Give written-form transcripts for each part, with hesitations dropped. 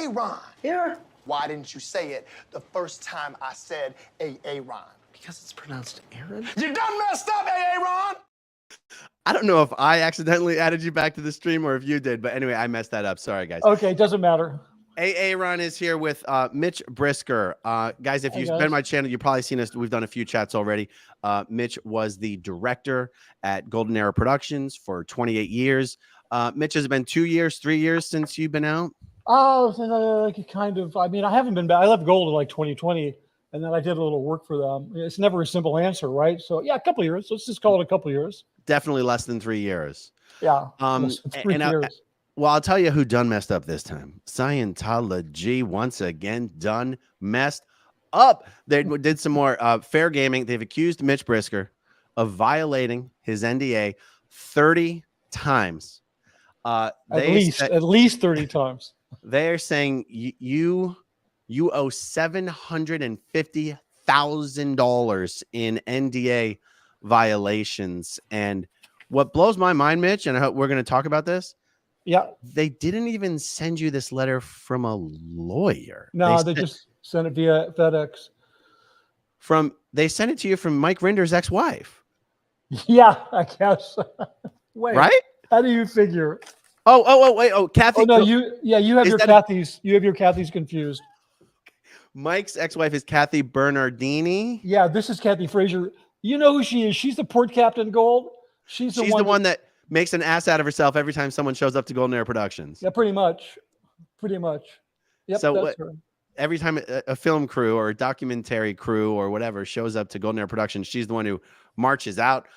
Aaron. Yeah. Why didn't you say it the first time I said Aaron? Because it's pronounced Aaron? You done messed up, Aaron! I don't know if I accidentally added you back to the stream or if you did, but anyway, I messed that up. Sorry, guys. Okay, it doesn't matter. Aaron is here with Mitch Brisker. Guys, if you've been on my channel, you've probably seen us. We've done a few chats already. Mitch was the director at Golden Era Productions for 28 years. Mitch, has it been 2 years, 3 years since you've been out? Oh, kind of. I mean, I haven't been back. I left Gold in like 2020, and then I did a little work for them. It's never a simple answer, right? So yeah, a couple of years. Let's just call it a couple of years. Definitely less than 3 years. Yeah. Three years. Well, I'll tell you who done messed up this time. Scientology once again done messed up. They did some more fair gaming. They've accused Mitch Brisker of violating his NDA 30 times. At least 30 times. They're saying you owe $750,000 in NDA violations. And what blows my mind, Mitch, and I hope we're going to talk about this. Yeah. They didn't even send you this letter from a lawyer. No, they just sent it via FedEx. They sent it to you from Mike Rinder's ex-wife. Yeah, I guess. Wait. Right? How do you figure? Oh, Kathy. Oh, no, you have your Kathy's. You have your Kathy's confused. Mike's ex-wife is Kathy Bernardini. Yeah, this is Kathy Frazier. You know who she is? She's the port captain Gold. She's the one that makes an ass out of herself every time someone shows up to Golden Era Productions. Yeah, pretty much. Yep, so that's her. Every time a film crew or a documentary crew or whatever shows up to Golden Era Productions, she's the one who marches out.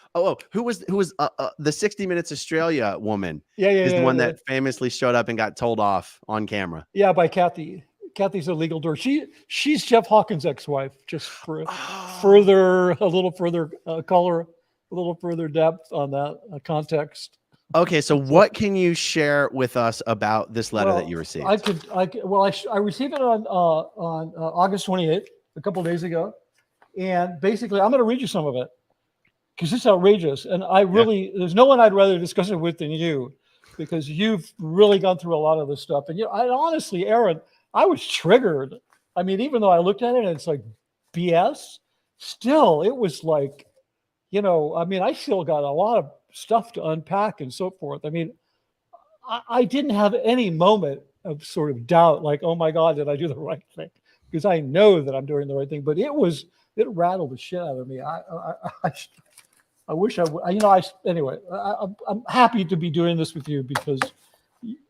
Who was the 60 Minutes Australia woman? Is the one that famously showed up and got told off on camera. Yeah, by Kathy. Kathy's a legal door. She's Jeff Hawkins' ex-wife. Just for a little further color, a little further depth on that context. Okay, so what can you share with us about this letter that you received? I received it on August 28th, a couple of days ago, and basically I'm going to read you some of it because it's outrageous, and there's no one I'd rather discuss it with than you, because you've really gone through a lot of this stuff, and honestly, Aaron, I was triggered. I mean, even though I looked at it and it's like BS, still it was like, I mean, I still got a lot of stuff to unpack and so forth. I mean, I didn't have any moment of sort of doubt, like, oh my God, did I do the right thing? Because I know that I'm doing the right thing, but it rattled the shit out of me. I wish I would, anyway, I'm happy to be doing this with you because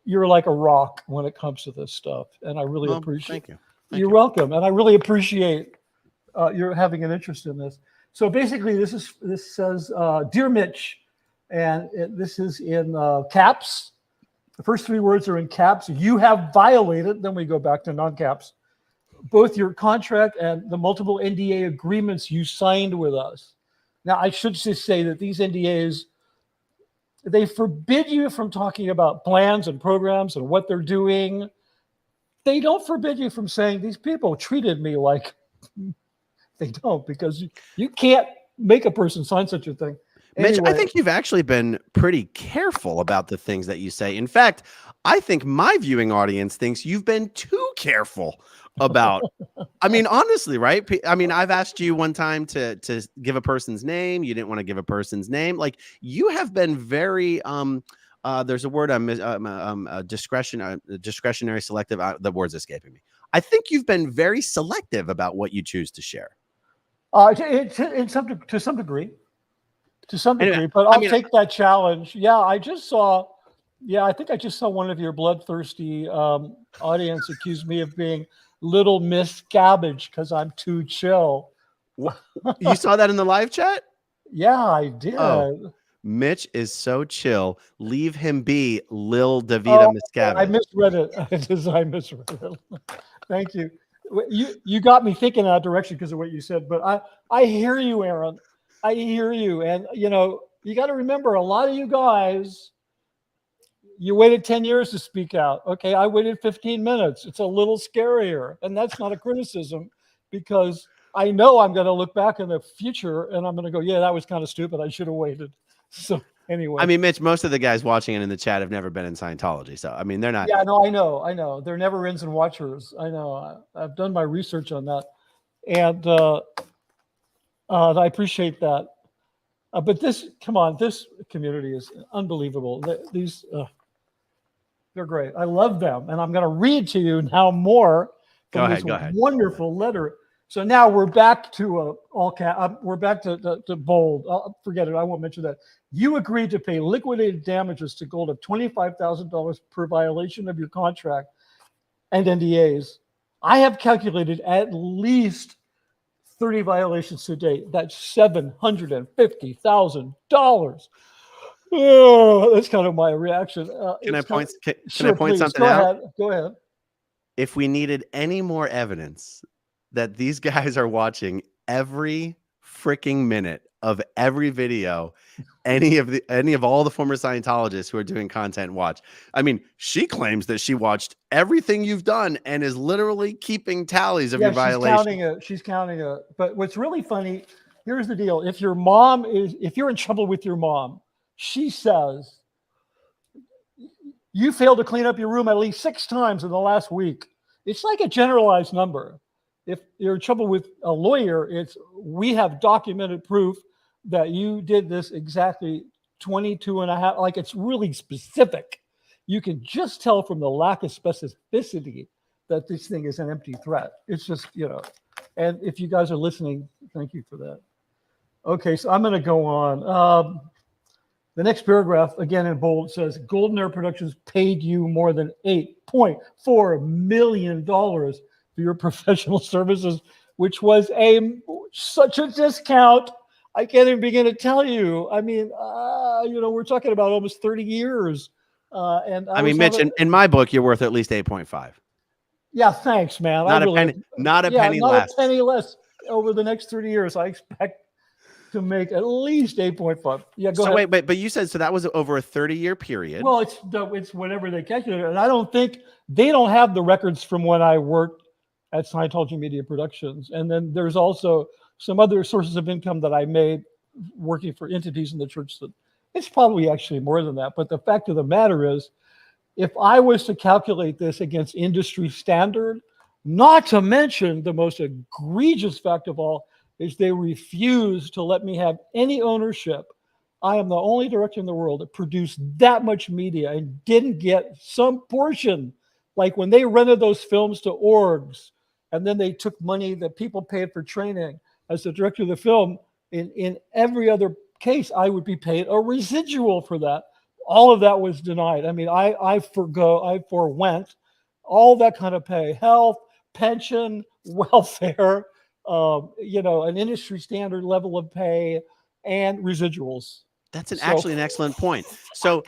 you're like a rock when it comes to this stuff. And I really appreciate it. You're welcome. And I really appreciate your having an interest in this. So basically this says, Dear Mitch, and this is in caps. The first three words are in caps. You have violated, then we go back to non-caps, both your contract and the multiple NDA agreements you signed with us. Now, I should just say that these NDAs, they forbid you from talking about plans and programs and what they're doing. They don't forbid you from saying these people treated me like they don't, because you can't make a person sign such a thing. Mitch, I think you've actually been pretty careful about the things that you say. In fact, I think my viewing audience thinks you've been too careful about, I mean, honestly, right? I mean, I've asked you one time to give a person's name. You didn't want to give a person's name. Like, you have been very, there's a word, discretionary selective. The word's escaping me. I think you've been very selective about what you choose to share. To some degree. To some degree, but I'll take that challenge. Yeah, I think I just saw one of your bloodthirsty audience accuse me of being Little Miss Cabbage because I'm too chill. You saw that in the live chat? Yeah, I did. Oh, Mitch is so chill. Leave him be, Lil Davida Miscavige. I misread it. I misread it. Thank you. You got me thinking that direction because of what you said, but I hear you, Aaron. I hear you. And, you got to remember, a lot of you guys, you waited 10 years to speak out. Okay, I waited 15 minutes. It's a little scarier. And that's not a criticism, because I know I'm going to look back in the future and I'm going to go, yeah, that was kind of stupid. I should have waited. So Anyway. I mean, Mitch, most of the guys watching and in the chat have never been in Scientology. So, I mean, they're not. Yeah, no, I know. They're never ins and watchers. I know. I've done my research on that. And I appreciate that. But this community is unbelievable. They're great. I love them. And I'm going to read to you now more from this wonderful letter. So now we're back to we're back to bold. Forget it. I won't mention that. You agreed to pay liquidated damages to Gold of $25,000 per violation of your contract and NDAs. I have calculated at least 30 violations to date. That's $750,000. Oh, that's kind of my reaction. Can I point please, something out? Go ahead. If we needed any more evidence that these guys are watching every freaking minute of every video, any of all the former Scientologists who are doing content watch. I mean, she claims that she watched everything you've done and is literally keeping tallies of your violations. She's counting it. But what's really funny, here's the deal. If you're in trouble with your mom, she says, you failed to clean up your room at least 6 times in the last week. It's like a generalized number. If you're in trouble with a lawyer, we have documented proof that you did this exactly 22 and a half. Like, it's really specific. You can just tell from the lack of specificity that this thing is an empty threat. It's just, and if you guys are listening, thank you for that. Okay, so I'm going to go on. The next paragraph, again in bold, says Golden Air Productions paid you more than $8.4 million for your professional services, which was such a discount. I can't even begin to tell you. I mean, we're talking about almost 30 years. And I mean, Mitch, in my book, you're worth at least 8.5. Yeah, thanks, man. Not a penny less over the next 30 years. I expect to make at least 8.5. Yeah, go ahead. Wait, but you said that was over a 30-year period. Well, it's whatever they calculate, and I don't think they don't have the records from when I worked at Scientology Media Productions, and then there's also some other sources of income that I made working for entities in the church. That it's probably actually more than that. But the fact of the matter is, if I was to calculate this against industry standard, not to mention the most egregious fact of all is they refuse to let me have any ownership. I am the only director in the world that produced that much media and didn't get some portion. Like when they rented those films to orgs, and then they took money that people paid for training. As the director of the film, in every other case, I would be paid a residual for that. All of that was denied. I mean, I forwent all that kind of pay, health, pension, welfare, an industry standard level of pay, and residuals. That's actually an excellent point. So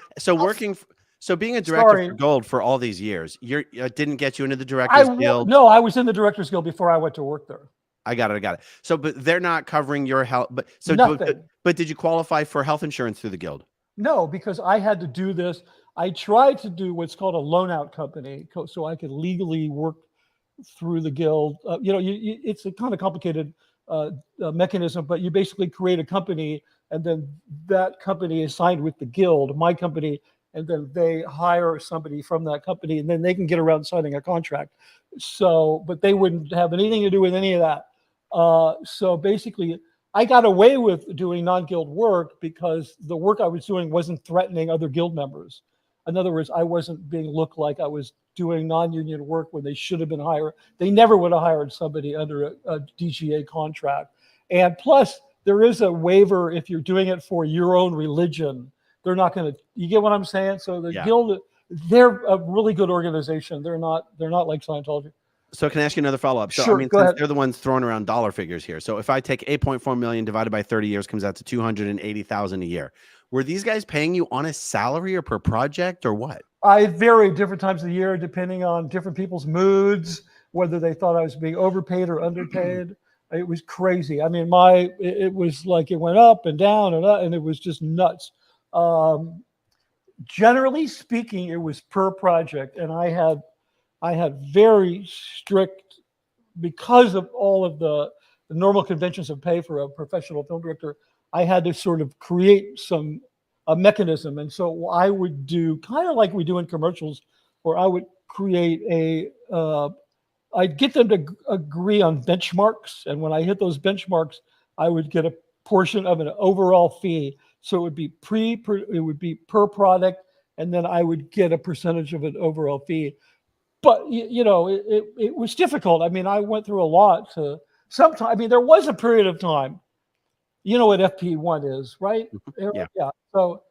being a director for Gold for all these years, didn't get you into the Directors Guild? No, I was in the Directors Guild before I went to work there. I got it. So, but they're not covering your health. But did you qualify for health insurance through the Guild? No, because I had to do this. I tried to do what's called a loan out company, so I could legally work through the Guild. It's a kind of complicated mechanism, but you basically create a company, and then that company is signed with the Guild, my company, and then they hire somebody from that company, and then they can get around signing a contract. So, but they wouldn't have anything to do with any of that. So basically, I got away with doing non-Guild work because the work I was doing wasn't threatening other Guild members. In other words, I wasn't being looked like I was doing non-union work when they should have been hired. They never would have hired somebody under a DGA contract. And plus, there is a waiver if you're doing it for your own religion. They're not going to, you get what I'm saying? So the Guild, they're a really good organization. They're not like Scientology. So can I ask you another follow-up? So, sure, I mean, go since ahead. they're the ones throwing around dollar figures here. So if I take 8.4 million divided by 30 years, comes out to 280,000 a year. Were these guys paying you on a salary or per project or what? I vary different times of the year, depending on different people's moods, whether they thought I was being overpaid or underpaid. It was crazy. I mean, it was like it went up and down and it was just nuts. Generally speaking, it was per project, and I had very strict, because of all of the normal conventions of pay for a professional film director, I had to sort of create some a mechanism. And so I would do kind of like we do in commercials, where I would create I'd get them to agree on benchmarks. And when I hit those benchmarks, I would get a portion of an overall fee. So it would be per product, and then I would get a percentage of an overall fee. But it was difficult. I mean, I went through a lot to sometimes. I mean, there was a period of time. You know what FP1 is, right? Yeah. So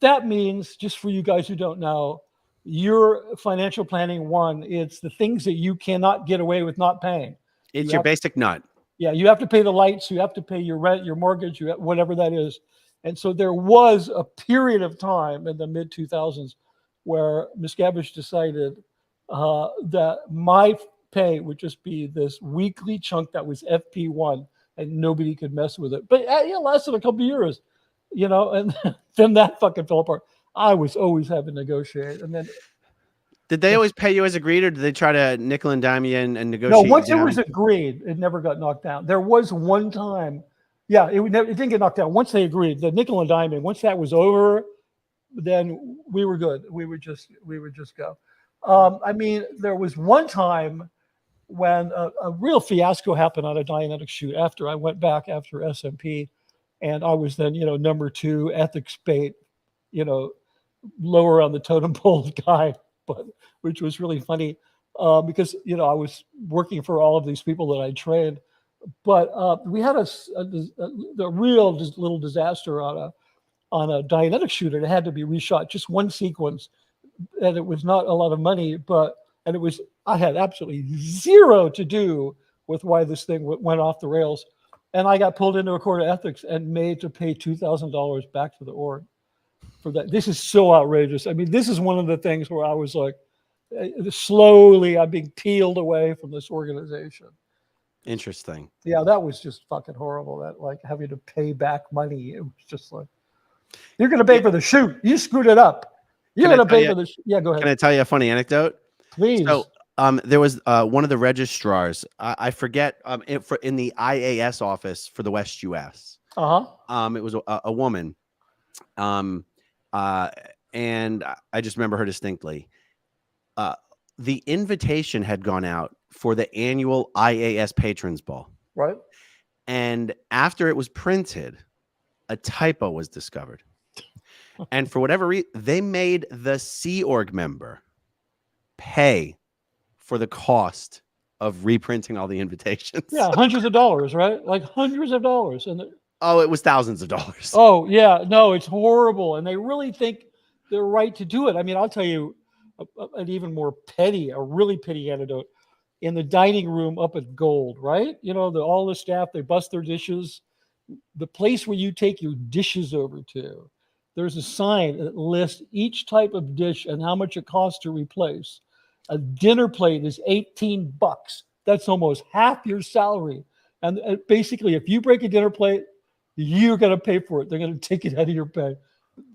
that means, just for you guys who don't know, your financial planning one, it's the things that you cannot get away with not paying. It's your basic nut. Yeah, you have to pay the lights, you have to pay your rent, your mortgage, whatever that is. And so there was a period of time in the mid 2000s where Miscavige decided that my pay would just be this weekly chunk that was FP1, and nobody could mess with it. But it lasted a couple of years, and then that fucking fell apart. I was always having to negotiate. And then, did they always pay you as agreed, or did they try to nickel and dime you and negotiate? No, once it was agreed, it never got knocked down. There was one time, it didn't get knocked down. Once they agreed, the nickel and diming, once that was over, then we were good. We would just go. I mean, there was one time when a real fiasco happened on a Dianetics shoot after I went back after SMP, and I was then, number 2 ethics bait, lower on the totem pole guy, but which was really funny because, I was working for all of these people that I trained. But we had a real little disaster on a Dianetics shoot, and it had to be reshot, just one sequence, and it was not a lot of money, I had absolutely zero to do with why this thing went off the rails. And I got pulled into a court of ethics and made to pay $2,000 back to the org for that. This is so outrageous. I mean, this is one of the things where I was like, slowly I'm being peeled away from this organization. Interesting. Yeah, that was just fucking horrible. That, like, having to pay back money. It was just like, you're going to pay for the shoot. You screwed it up. You're going to pay for the shoot. Yeah, go ahead. Can I tell you a funny anecdote? Please. So there was one of the registrars. I forget in the IAS office for the West US. It was a woman. And I just remember her distinctly. The invitation had gone out for the annual IAS Patrons Ball. Right. And after it was printed, a typo was discovered. And for whatever reason, they made the Sea Org member pay for the cost of reprinting all the invitations. Yeah, hundreds of dollars, right? Like hundreds of dollars. And it was thousands of dollars. Oh, yeah. No, it's horrible. And they really think they're right to do it. I mean, I'll tell you an even more a really petty anecdote. In the dining room up at Gold, right? All the staff, they bust their dishes. The place where you take your dishes over to, there's a sign that lists each type of dish and how much it costs to replace. A dinner plate is $18. That's almost half your salary. And basically, if you break a dinner plate, you're going to pay for it. They're going to take it out of your pay.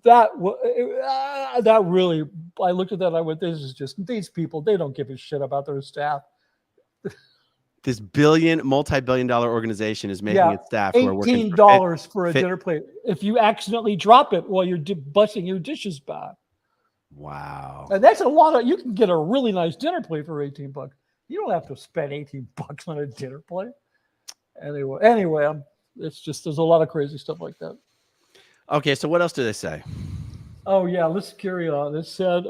That really, I looked at that and I went, this is just, these people, they don't give a shit about their staff. This multi-billion-dollar organization is making its staff who are working $18 for a dinner plate. If you accidentally drop it while you're busting your dishes back. Wow. And that's a lot you can get a really nice dinner plate for $18. You don't have to spend $18 on a dinner plate. Anyway, it's just, there's a lot of crazy stuff like that. Okay, so what else do they say? Oh yeah, let's carry on. It said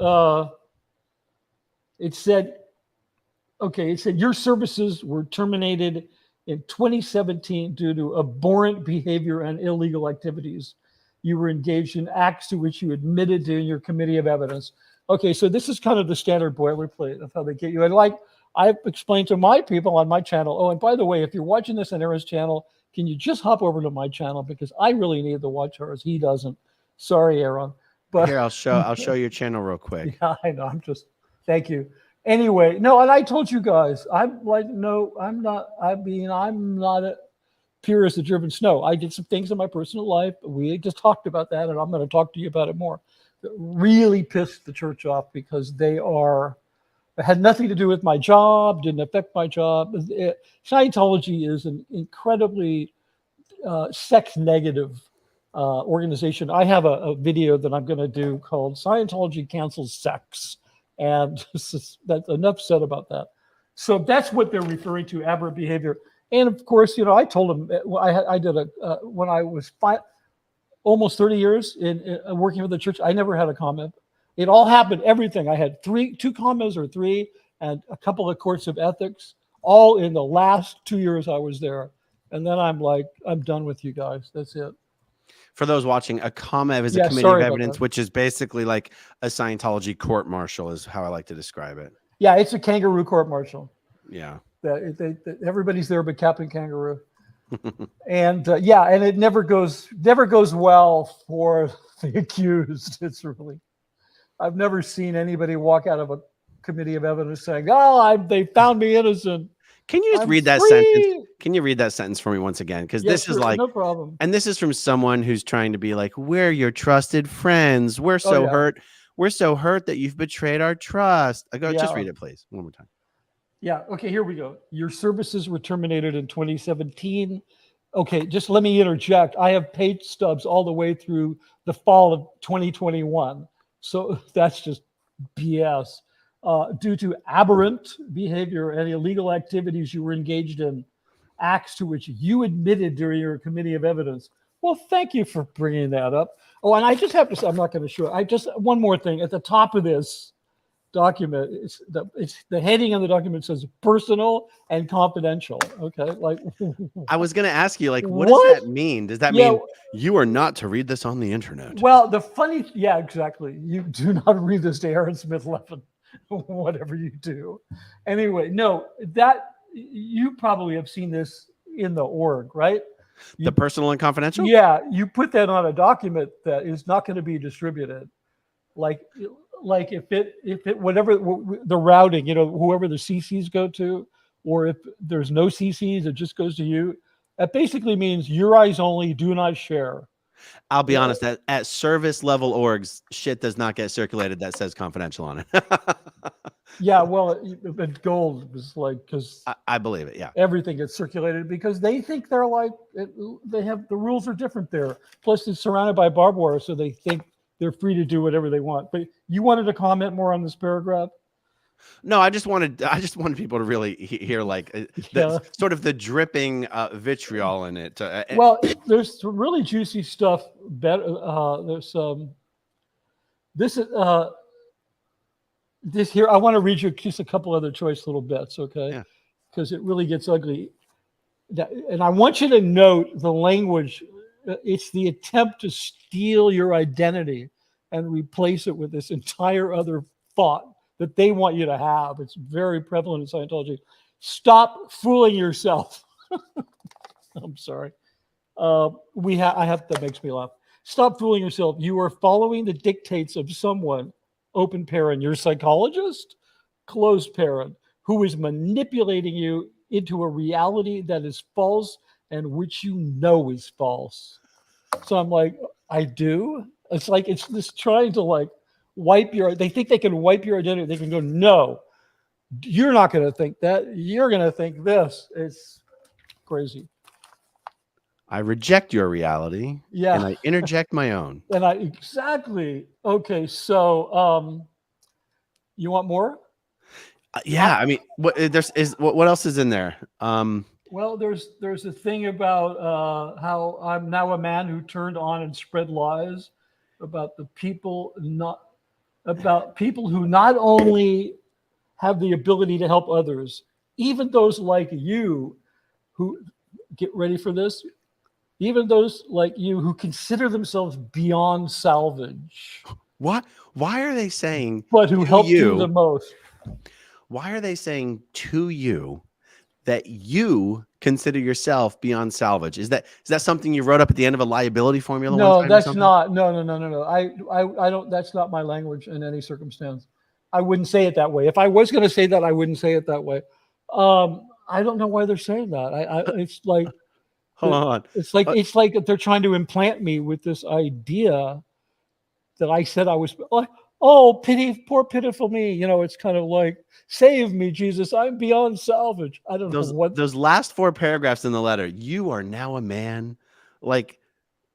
your services were terminated in 2017 due to abhorrent behavior and illegal activities. You were engaged in acts to which you admitted to in your committee of evidence. Okay, so this is kind of the standard boilerplate of how they get you. And like I've explained to my people on my channel, oh, and by the way, if you're watching this on Aaron's channel, can you just hop over to my channel, because I really need to watch hers. He doesn't. Sorry, Aaron. But here, I'll show your channel real quick. Yeah, I know. Thank you. Anyway, no, and I told you guys, I'm not a pure as the driven snow. I did some things in my personal life. We just talked about that, and I'm going to talk to you about it more. That really pissed the church off because it had nothing to do with my job, didn't affect my job. Scientology is an incredibly sex negative organization. I have a video that I'm going to do called Scientology Cancels Sex. And that's enough said about that. So that's what they're referring to, aberrant behavior. And of course, I told them I did when I was almost 30 years in working with the church, I never had a comment. It all happened, everything. I had 2 comments or 3 and a couple of courts of ethics, all in the last 2 years I was there. And then I'm like, I'm done with you guys. That's it. For those watching, a COMEV is a committee of evidence, which is basically like a Scientology court martial is how I like to describe it. Yeah, it's a kangaroo court martial. Yeah. Everybody's there but Captain Kangaroo. And and it never goes well for the accused. It's really, I've never seen anybody walk out of a committee of evidence saying, "Oh, they found me innocent." Can you just read that sentence? Can you read that sentence for me once again? Because this is like, no problem. And this is from someone who's trying to be like, we're your trusted friends. We're so hurt. We're so hurt that you've betrayed our trust. Just read it, please, one more time. Yeah. Okay, here we go. Your services were terminated in 2017. Okay, just let me interject. I have paid stubs all the way through the fall of 2021. So that's just BS. Due to aberrant behavior and illegal activities you were engaged in, acts to which you admitted during your committee of evidence. Well, thank you for bringing that up. Oh, and I just have to say, I'm not going to show it. One more thing. At the top of this document, it's the heading of the document says personal and confidential. Okay, like I was going to ask you, like, what does that mean? Does that mean you are not to read this on the internet? Well, exactly. You do not read this to Aaron Smith-Levin. Whatever you do. Anyway, no, that you probably have seen this in the org, right? The personal and confidential? Yeah, you put that on a document that is not going to be distributed. Like if it whatever the routing, whoever the CCs go to, or if there's no CCs, it just goes to you. That basically means your eyes only, do not share. I'll be honest, that at service level orgs, shit does not get circulated that says confidential on it. Yeah, well, at Gold was like, because I believe it. Yeah, everything gets circulated because they think they're like they have the rules are different there. Plus, it's surrounded by barbed wire, so they think they're free to do whatever they want. But you wanted to comment more on this paragraph? No, I just wanted people to really hear like sort of the dripping vitriol in it. Well, there's some really juicy stuff. There's this here. I want to read you just a couple other choice little bits, okay? Because it really gets ugly. And I want you to note the language. It's the attempt to steal your identity and replace it with this entire other thought that they want you to have. It's very prevalent in Scientology. Stop fooling yourself. I'm sorry. That makes me laugh. Stop fooling yourself. You are following the dictates of someone, open parent, your psychologist, closed parent, who is manipulating you into a reality that is false and which you know is false. So I'm like, I do? It's like, it's this trying to like, they think they can wipe your identity. They can go, no, you're not going to think that. You're going to think this. It's crazy. I reject your reality. Yeah. And I interject my own. Exactly. Okay. So, you want more? Yeah. I mean, what else is in there? Well, there's a thing about how I'm now a man who turned on and spread lies about people who not only have the ability to help others, even those like you who get ready for this, even those like you who consider themselves beyond salvage. What? Why are they saying? But who help you the most? Why are they saying to you that you consider yourself beyond salvage? Is that something you wrote up at the end of a liability formula? No, that's not. No. I don't. That's not my language in any circumstance. I wouldn't say it that way. If I was going to say that, I wouldn't say it that way. I don't know why they're saying that. It's like, hold on. It's like they're trying to implant me with this idea that I said I was like, oh, poor pitiful me. It's kind of like, save me, Jesus. I'm beyond salvage. I don't know what those last 4 paragraphs in the letter. You are now a man. Like,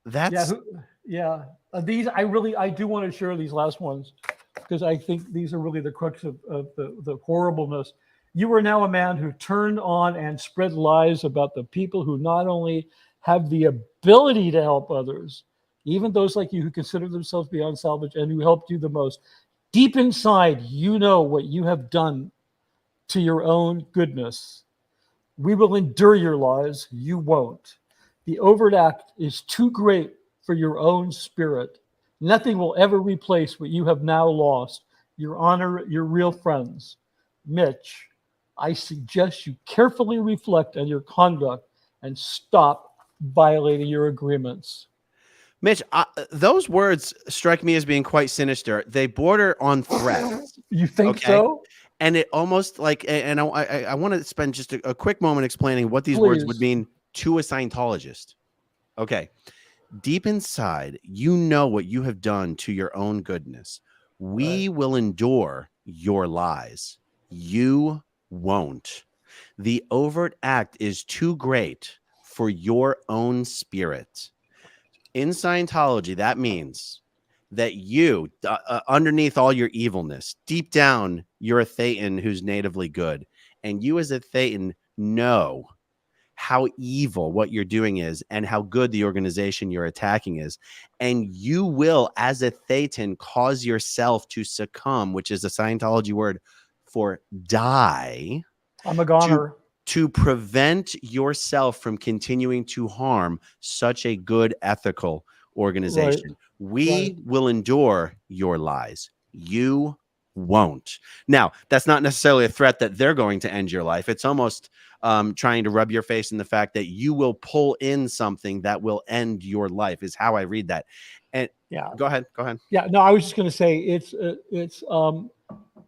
That's These I do want to share these last ones because I think these are really the crux of the horribleness. You are now a man who turned on and spread lies about the people who not only have the ability to help others, even those like you who consider themselves beyond salvage and who helped you the most. Deep inside, you know what you have done to your own goodness. We will endure your lies. You won't. The overt act is too great for your own spirit. Nothing will ever replace what you have now lost. Your honor, your real friends. Mitch, I suggest you carefully reflect on your conduct and stop violating your agreements. Mitch, those words strike me as being quite sinister. They border on threats. You think so? And it almost like, and I want to spend just a quick moment explaining what these words would mean to a Scientologist. Okay. Deep inside, you know what you have done to your own goodness. We will endure your lies. You won't. The overt act is too great for your own spirit. In Scientology, that means that you, underneath all your evilness, deep down, you're a Thetan who's natively good. And you as a Thetan know how evil what you're doing is and how good the organization you're attacking is. And you will, as a Thetan, cause yourself to succumb, which is a Scientology word for die. I'm a goner. To prevent yourself from continuing to harm such a good ethical organization. We will endure your lies. You won't. Now, that's not necessarily a threat that they're going to end your life. It's almost trying to rub your face in the fact that you will pull in something that will end your life is how I read that. And go ahead. Yeah, no, I was just going to say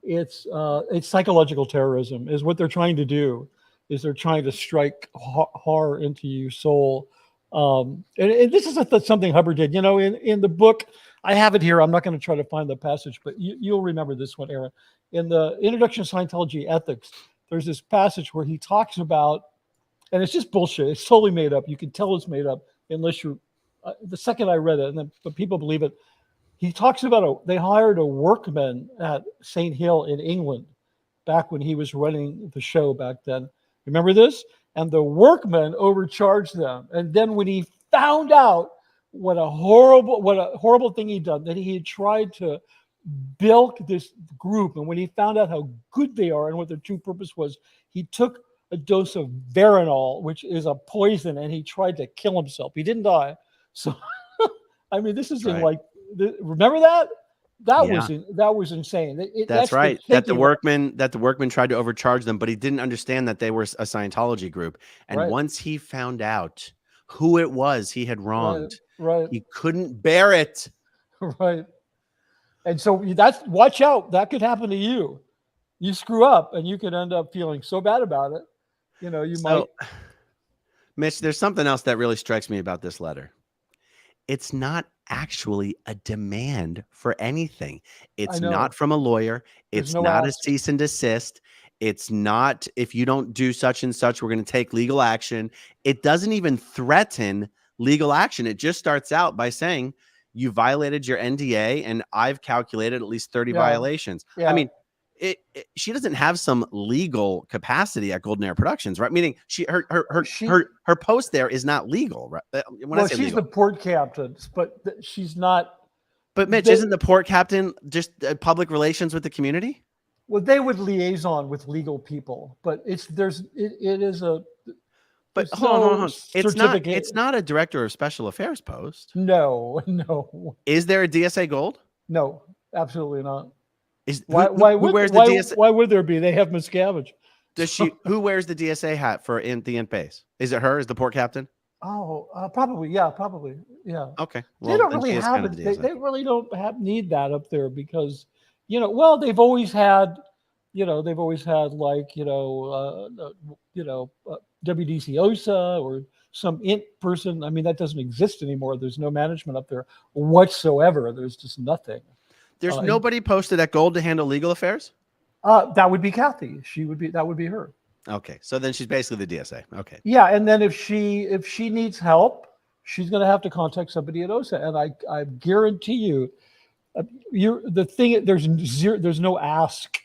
it's psychological terrorism is what they're trying to do. Is they're trying to strike horror into your soul. And this is something Hubbard did, in the book. I have it here. I'm not going to try to find the passage, but you'll remember this one, Aaron. In the Introduction to Scientology Ethics, there's this passage where he talks about, and it's just bullshit. It's totally made up. You can tell it's made up unless you're, the second I read it, but people believe it. He talks about they hired a workman at St. Hill in England back when he was running the show back then. Remember this? And the workman overcharged them. And then when he found out what a horrible thing he'd done, that he had tried to bilk this group, and when he found out how good they are and what their true purpose was, he took a dose of Veronal, which is a poison, and he tried to kill himself. He didn't die. So, I mean, this is remember that? That was insane. That's right. That the workman tried to overcharge them, but he didn't understand that they were a Scientology group. And once he found out who it was he had wronged, he couldn't bear it. Right. And so watch out. That could happen to you. You screw up, and you could end up feeling so bad about it. You might. Mitch, there's something else that really strikes me about this letter. It's not actually a demand for anything. It's not from a lawyer. It's not a cease and desist. It's not, if you don't do such and such, we're going to take legal action. It doesn't even threaten legal action. It just starts out by saying you violated your NDA, and I've calculated at least 30 violations. Yeah. I mean, she doesn't have some legal capacity at Golden Era Productions, right? Meaning her post there is not legal, right? She's legal, the port captain, but she's not. But Mitch, isn't the port captain just public relations with the community? Well, they would liaison with legal people, but it is a. But hold on. It's not a director of special affairs post. No. Is there a DSA Gold? No, absolutely not. Why would there be? They have Miscavige. Who wears the DSA hat for the in base? Is it her? Is the port captain? Oh, probably. Yeah, probably. Yeah. Okay. Well, they don't really have it. They really don't need that up there because, they've always had like, WDC OSA or some int person. I mean, that doesn't exist anymore. There's no management up there whatsoever. There's just nothing. There's nobody posted at Gold to handle legal affairs? That would be Kathy. That would be her. Okay. So then she's basically the DSA. Okay. Yeah. And then if she needs help, she's going to have to contact somebody at OSA. And I guarantee you, there's no ask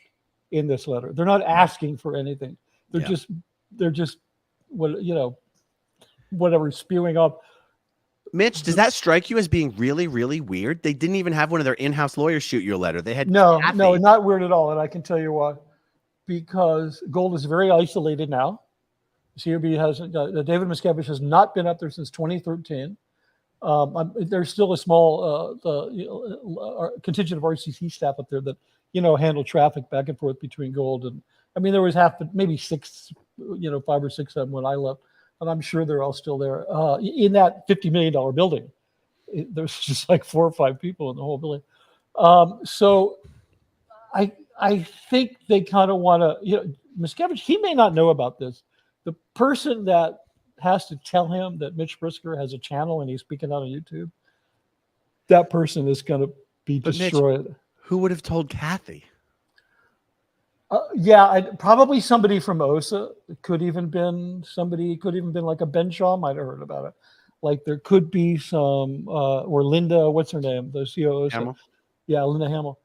in this letter. They're not asking for anything. They're just whatever spewing up. Mitch, does that strike you as being really, really weird? They didn't even have one of their in-house lawyers shoot you a letter. They had no, Kathy. not weird at all. And I can tell you why. Because Gold is very isolated now. CRB hasn't. David Miscavige has not been up there since 2013. There's still a small contingent of RCC staff up there that handle traffic back and forth between Gold and. I mean, there was maybe 5 or 6 of them when I left. And I'm sure they're all still there. In that $50 million building, there's just like 4 or 5 people in the whole building. So I think they kind of want to, Miscavige, he may not know about this. The person that has to tell him that Mitch Brisker has a channel and he's speaking out on YouTube, that person is going to be destroyed. Mitch, who would have told Kathy? Probably somebody from OSA. It could even been like a Ben Shaw might have heard about it. Like there could be some, or Linda, what's her name? The COO. Hamill? Yeah, Linda Hamill.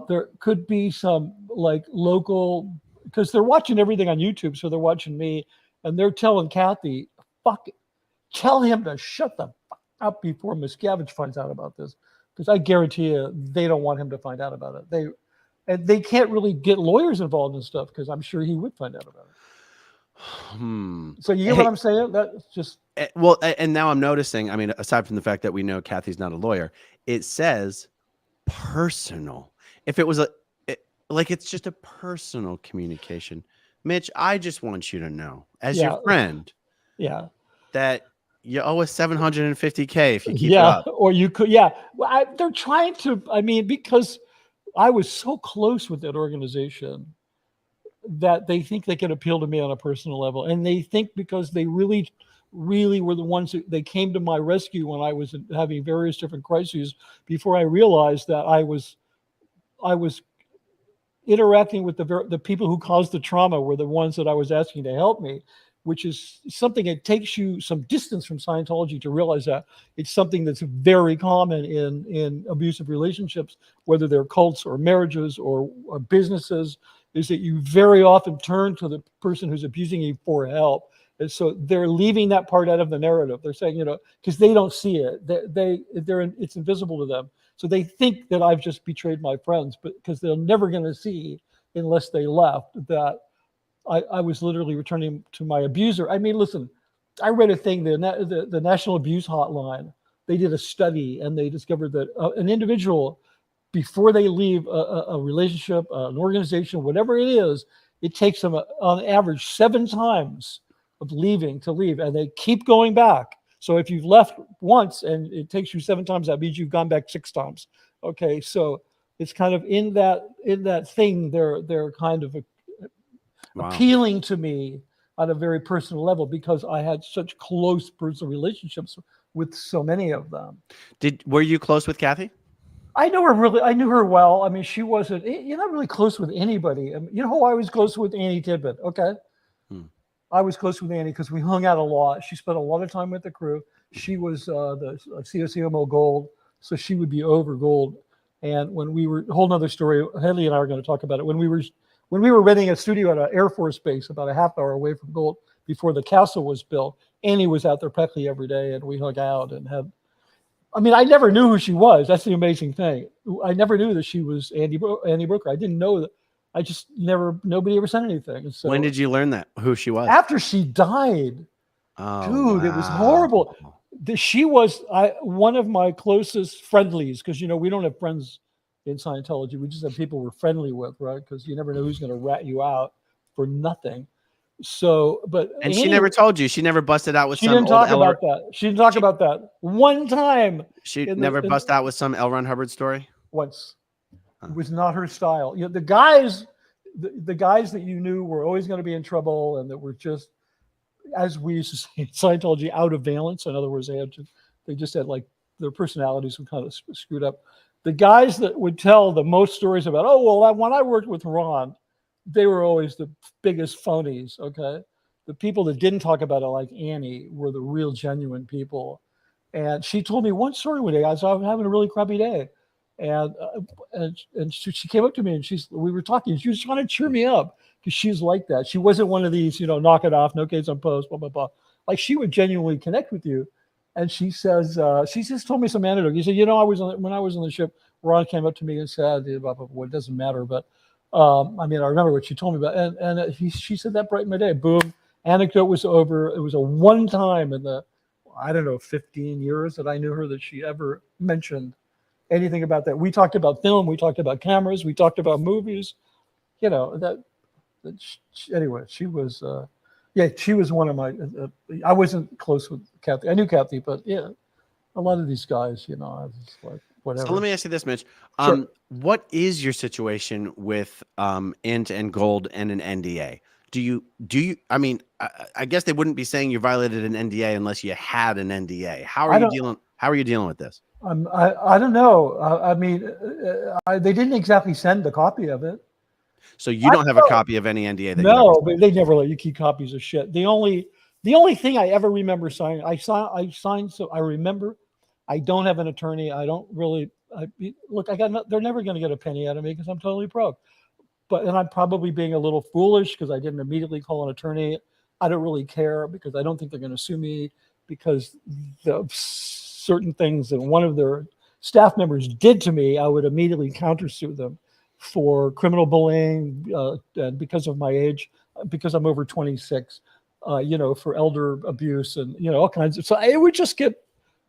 There could be some like local, because they're watching everything on YouTube. So they're watching me and they're telling Kathy, fuck it. Tell him to shut the fuck up before Miscavige finds out about this. Because I guarantee you, they don't want him to find out about it. They can't really get lawyers involved in stuff because I'm sure he would find out about it. So you get what I'm saying? That's just well. And now I'm noticing. I mean, aside from the fact that we know Kathy's not a lawyer, it says personal. If it was it's just a personal communication. Mitch, I just want you to know, as your friend, that you owe us $750K if you keep it up. Or you could, Well, they're trying to. I mean, because I was so close with that organization that they think they can appeal to me on a personal level. And they think because they really, really were the ones they came to my rescue when I was having various different crises before I realized that I was interacting with the people who caused the trauma were the ones that I was asking to help me, which is something it takes you some distance from Scientology to realize that it's something that's very common in abusive relationships, whether they're cults or marriages or businesses, is that you very often turn to the person who's abusing you for help. And so they're leaving that part out of the narrative. They're saying, because they don't see it, it's invisible to them. So they think that I've just betrayed my friends, but because they're never going to see unless they left that I was literally returning to my abuser. I mean, listen, I read a thing, the National Abuse Hotline. They did a study and they discovered that an individual, before they leave a relationship, an organization, whatever it is, it takes them on average 7 times of leaving to leave, and they keep going back. So if you've left once and it takes you 7 times, that means you've gone back 6 times. Okay, so it's kind of in that thing. They're kind of appealing to me on a very personal level because I had such close personal relationships with so many of them. Were you close with Kathy? I knew her well. I mean, she wasn't. You're not really close with anybody. I mean, you know who I was close with? Annie Tippett. Okay. I was close with Annie because we hung out a lot. She spent a lot of time with the crew. She was the COCMO Gold, so she would be over Gold. And when we were, a whole nother story, Hedley and I are going to talk about it. When we were renting a studio at an Air Force base about a half hour away from Gold before the castle was built, Annie was out there practically every day, and we hung out and had. I mean, I never knew who she was. That's the amazing thing. I never knew that she was Annie Brooker. I didn't know that. I just nobody ever said anything. And so when did you learn that, who she was? After she died. Oh, dude, wow. It was horrible. She was one of my closest friendlies because, we don't have friends in Scientology. We just have people we're friendly with, right? Because you never know who's going to rat you out for nothing. So, but and Annie, she never told you. She never busted out with. She didn't talk about that. She didn't talk about that one time. She never busted out with some L. Ron Hubbard story. Once. It was not her style. The guys that you knew were always going to be in trouble, and that were just, as we used to say in Scientology, out of valence. In other words, they just had like their personalities were kind of screwed up. The guys that would tell the most stories about, when I worked with Ron, they were always the biggest phonies. Okay, the people that didn't talk about it, like Annie, were the real genuine people. And she told me one story one day. I was having a really crappy day, and she came up to me and we were talking. She was trying to cheer me up because she's like that. She wasn't one of these, knock it off, no case on post, blah blah blah. Like she would genuinely connect with you. And she says, she just told me some anecdote. He said, when I was on the ship, Ron came up to me and said, blah, blah, blah, it doesn't matter, but I remember what she told me about, and she said that brightened my day. Boom, anecdote was over. It was a one time in the, 15 years that I knew her that she ever mentioned anything about that. We talked about film, we talked about cameras, we talked about movies. Anyway, she was. She was one of my. I wasn't close with Kathy. I knew Kathy, but yeah, a lot of these guys, I was like, whatever. So let me ask you this, Mitch. Sure. What is your situation with Int and Gold and an NDA? Do you? I mean, I guess they wouldn't be saying you violated an NDA unless you had an NDA. How are you dealing? How are you dealing with this? I don't know. They didn't exactly send a copy of it. So you don't have a copy of any NDA that no, but they never let you keep copies of shit. The only thing I ever remember signing, I signed. So I remember, I don't have an attorney. I don't really. They're never going to get a penny out of me because I'm totally broke. And I'm probably being a little foolish because I didn't immediately call an attorney. I don't really care because I don't think they're going to sue me because the certain things that one of their staff members did to me, I would immediately countersue them for criminal bullying, and because of my age, because I'm over 26, for elder abuse and all kinds of. So it would just get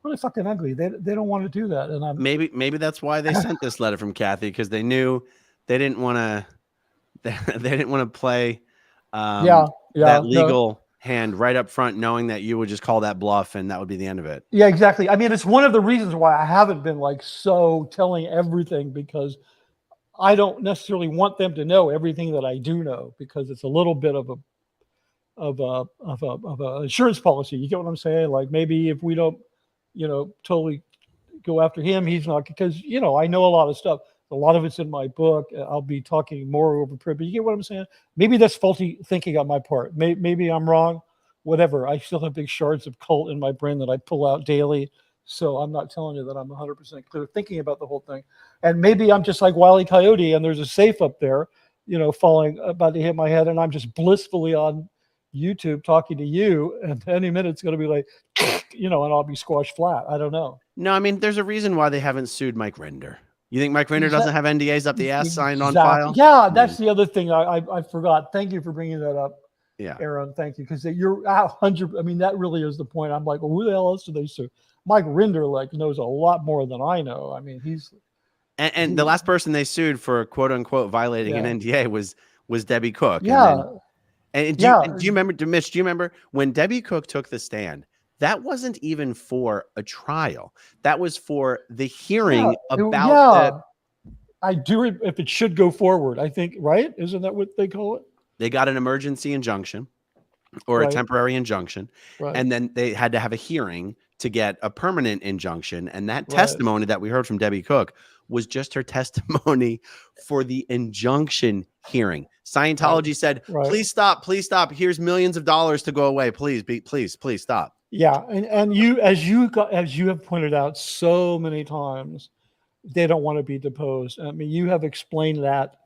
really fucking ugly. They don't want to do that, and maybe that's why they sent this letter from Kathy, because they knew they didn't want to. They didn't want to play that legal hand right up front, knowing that you would just call that bluff and that would be the end of it. Yeah, exactly. I mean, it's one of the reasons why I haven't been like so telling everything, because I don't necessarily want them to know everything that I do know, because it's a little bit of a insurance policy. You get what I'm saying? Like maybe if we don't, totally go after him, he's not, because I know a lot of stuff. A lot of it's in my book. I'll be talking more over period. But you get what I'm saying? Maybe that's faulty thinking on my part. Maybe I'm wrong. Whatever. I still have big shards of cult in my brain that I pull out daily. So I'm not telling you that I'm 100% clear thinking about the whole thing. And maybe I'm just like Wile E. Coyote and there's a safe up there, falling, about to hit my head, and I'm just blissfully on YouTube talking to you, and any minute it's going to be like, and I'll be squashed flat. I don't know. No, I mean, there's a reason why they haven't sued Mike Rinder. You think Mike Rinder doesn't have NDAs up the ass signed on file? Yeah, that's the other thing I forgot. Thank you for bringing that up. Yeah, Aaron, thank you, because you're 100. I mean, that really is the point. I'm like, well, who the hell else do they sue? Mike Rinder knows a lot more than I know. I mean, he's the last person they sued for quote unquote violating an NDA was Debbie Cook. Yeah, and do you remember, Mitch? Do you remember when Debbie Cook took the stand? That wasn't even for a trial. That was for the hearing about. I do it if it should go forward. I think, right? Isn't that what they call it? They got an emergency injunction or a temporary injunction, and then they had to have a hearing to get a permanent injunction. And that testimony that we heard from Debbie Cook was just her testimony for the injunction hearing. Scientology said, please stop, please stop. Here's millions of dollars to go away. Please stop. Yeah. And you, as you have pointed out so many times, they don't want to be deposed. I mean, you have explained that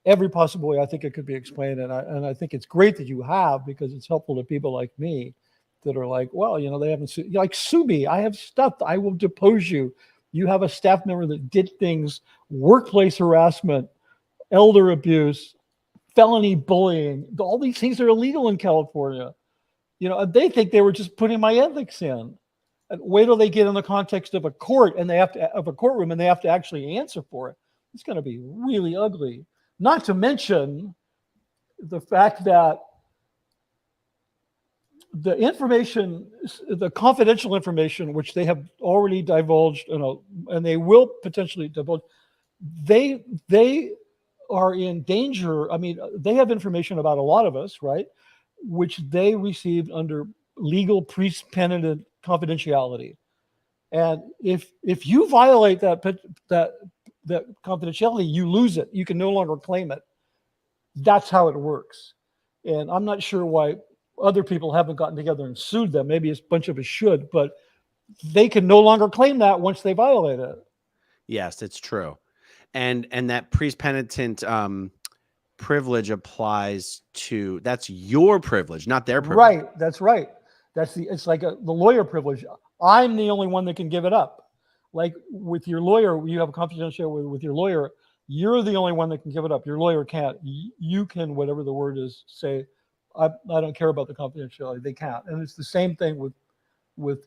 every possible way I think it could be explained. And I think it's great that you have, because it's helpful to people like me that are like, well, they haven't sue me. I have stuff. I will depose you. You have a staff member that did things, workplace harassment, elder abuse, felony bullying. All these things are illegal in California. They think they were just putting my ethics in. And wait till they get in the context of a court and of a courtroom, and they have to actually answer for it. It's going to be really ugly. Not to mention the fact that the information, the confidential information, which they have already divulged, and they will potentially divulge, they are in danger. I mean, they have information about a lot of us, right? Which they received under legal pre-penitent confidentiality. And if you violate that confidentiality, you lose it. You can no longer claim it. That's how it works. And I'm not sure why other people haven't gotten together and sued them. Maybe a bunch of us should, but they can no longer claim that once they violate it. Yes, it's true. And that priest penitent privilege applies to, that's your privilege, not their privilege. Right. That's right. It's like the lawyer privilege. I'm the only one that can give it up. Like with your lawyer, you have a confidentiality with your lawyer. You're the only one that can give it up. Your lawyer can't. You can, whatever the word is, say, I don't care about the confidentiality. They can't. And it's the same thing with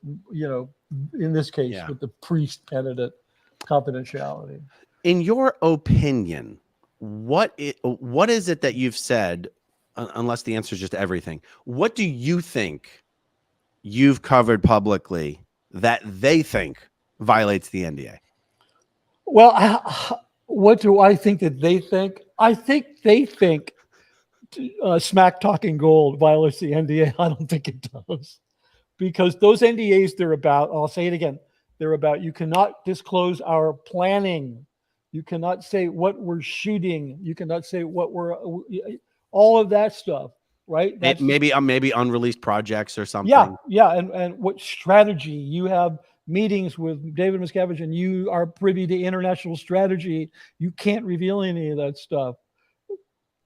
in this case, with the priest penitent confidentiality. In your opinion, what is it that you've said, unless the answer is just everything, what do you think you've covered publicly that they think violates the NDA? Well, what do I think that they think? I think they think smack talking gold violates the NDA. I don't think it does, because those NDAs, they're about, I'll say it again, they're about, you cannot disclose our planning. You cannot say what we're shooting. You cannot say what we're, all of that stuff, right? That's maybe unreleased projects or something. Yeah. And what strategy you have meetings with David Miscavige, and you are privy to international strategy. You can't reveal any of that stuff.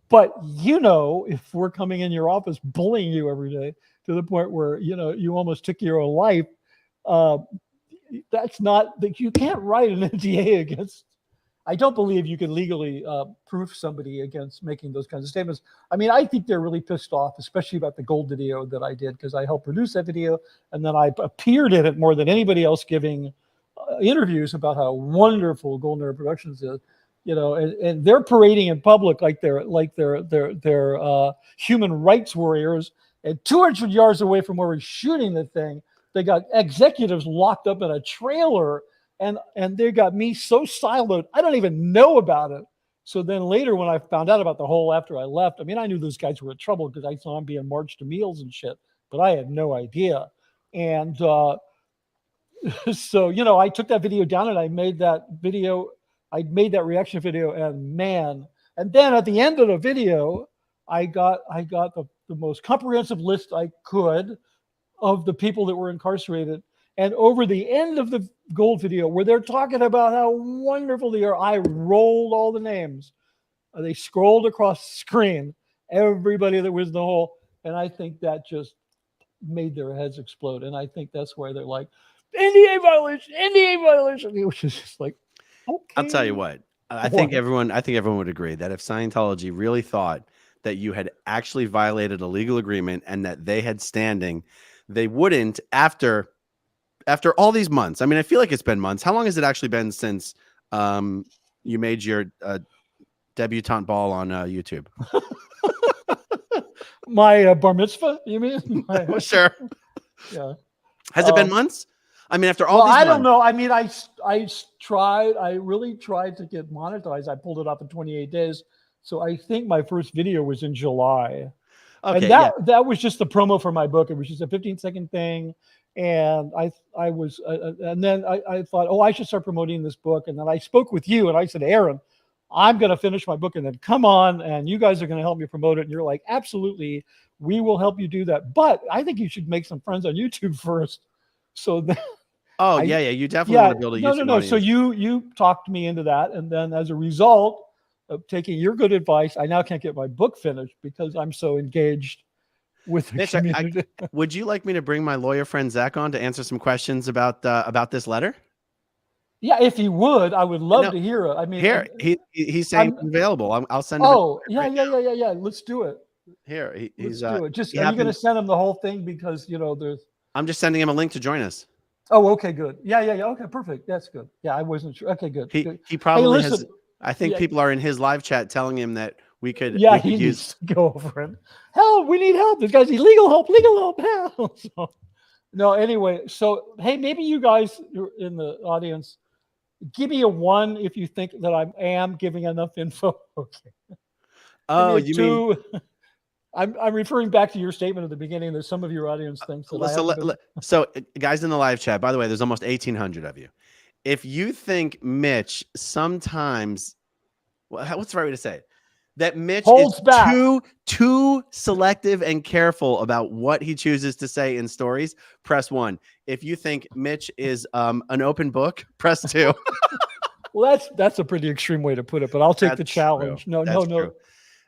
But if we're coming in your office bullying you every day to the point where you almost took your own life, that's not that you can't write an NDA against. I don't believe you can legally proof somebody against making those kinds of statements. I mean, I think they're really pissed off, especially about the gold video that I did, because I helped produce that video, and then I appeared in it more than anybody else, giving interviews about how wonderful Golden Era Productions is. And they're parading in public like they're human rights warriors. And 200 yards away from where we're shooting the thing, they got executives locked up in a trailer. And they got me so siloed, I don't even know about it. So then later, when I found out about the whole after I left, I mean, I knew those guys were in trouble because I saw them being marched to meals and shit, but I had no idea. And so, I took that video down and I made that reaction video, and man, and then at the end of the video, I got the most comprehensive list I could of the people that were incarcerated. And over the end of the gold video, where they're talking about how wonderful they are, I rolled all the names. They scrolled across the screen, everybody that was in the hole. And I think that just made their heads explode. And I think that's why they're like, NDA violation, which is just like, okay. I'll tell you what, I think everyone would agree that if Scientology really thought that you had actually violated a legal agreement and that they had standing, they wouldn't after all these months. I mean, I feel like it's been months. How long has it actually been since you made your debutante ball on YouTube? My bar mitzvah, you mean? Sure. Yeah. Has it been months? I mean, after all these I months. don't know. I mean, I really tried to get monetized. I pulled it off in 28 days. So I think my first video was in July. Okay, and that was just the promo for my book. It was just a 15-second thing. And I thought, I should start promoting this book. And then I spoke with you and I said, Aaron, I'm going to finish my book and then come on, and you guys are going to help me promote it. And you're like, absolutely, we will help you do that. But I think you should make some friends on YouTube first. So then, you definitely want to build a YouTube audience. So you talked me into that. And then as a result of taking your good advice, I now can't get my book finished because I'm so engaged with the Mitch, community. Would you like me to bring my lawyer friend Zach on to answer some questions about this letter? Yeah, if you would, I would love to hear it. I mean, he's saying I'm available. I'll send him. Oh, yeah. Let's do it. Let's do it. Just, are you going to send him the whole thing? Because, there's. I'm just sending him a link to join us. Oh, okay, good. Yeah. Okay, perfect. That's good. Yeah, I wasn't sure. Okay, good. He probably has. I think people are in his live chat telling him that we could. Yeah, he needs to go over it. Help! We need help. This guy's legal help. Help! So, no, anyway. So, hey, maybe you guys in the audience, give me a 1 if you think that I am giving enough info. Okay. Oh, you mean? I'm referring back to your statement at the beginning that some of your audience thinks that So guys in the live chat, by the way, there's almost 1,800 of you. If you think Mitch sometimes, what's the right way to say it? that Mitch Holds is back. too selective and careful about what he chooses to say in stories, press 1. If you think Mitch is an open book, press 2. Well, that's a pretty extreme way to put it, but I'll take the That's challenge. true. No, That's no, true. no.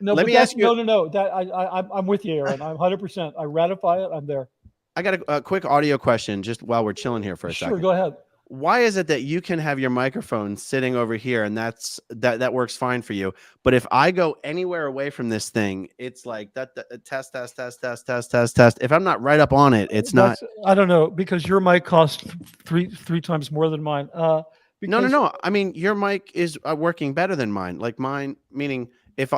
No, Let but me that's ask you. no. That I'm with you, Aaron. I'm 100%. I ratify it. I'm there. I got a quick audio question just while we're chilling here for a Sure, second. go ahead. Why is it that you can have your microphone sitting over here and that works fine for you, but if I go anywhere away from this thing, it's like that test. If I'm not right up on it, it's not. I don't know, because your mic costs three times more than mine. No. I mean, your mic is working better than mine. Like mine, meaning if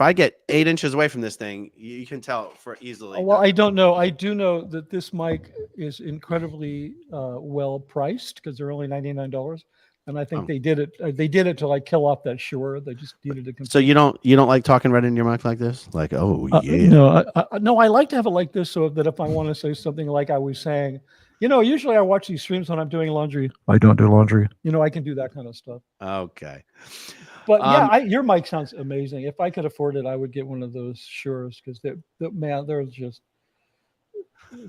I get 8 inches away from this thing, you can tell for easily. Well, I don't know. I do know that this mic is incredibly well priced because they're only $99, and I think they did it. They did it to like kill off that Shure. They just needed to. So you don't like talking right into your mic like this? Like, oh yeah. No, I like to have it like this so that if I want to say something like I was saying, usually I watch these streams when I'm doing laundry. I don't do laundry. I can do that kind of stuff. Okay. But yeah, your mic sounds amazing. If I could afford it, I would get one of those Shures because they're just.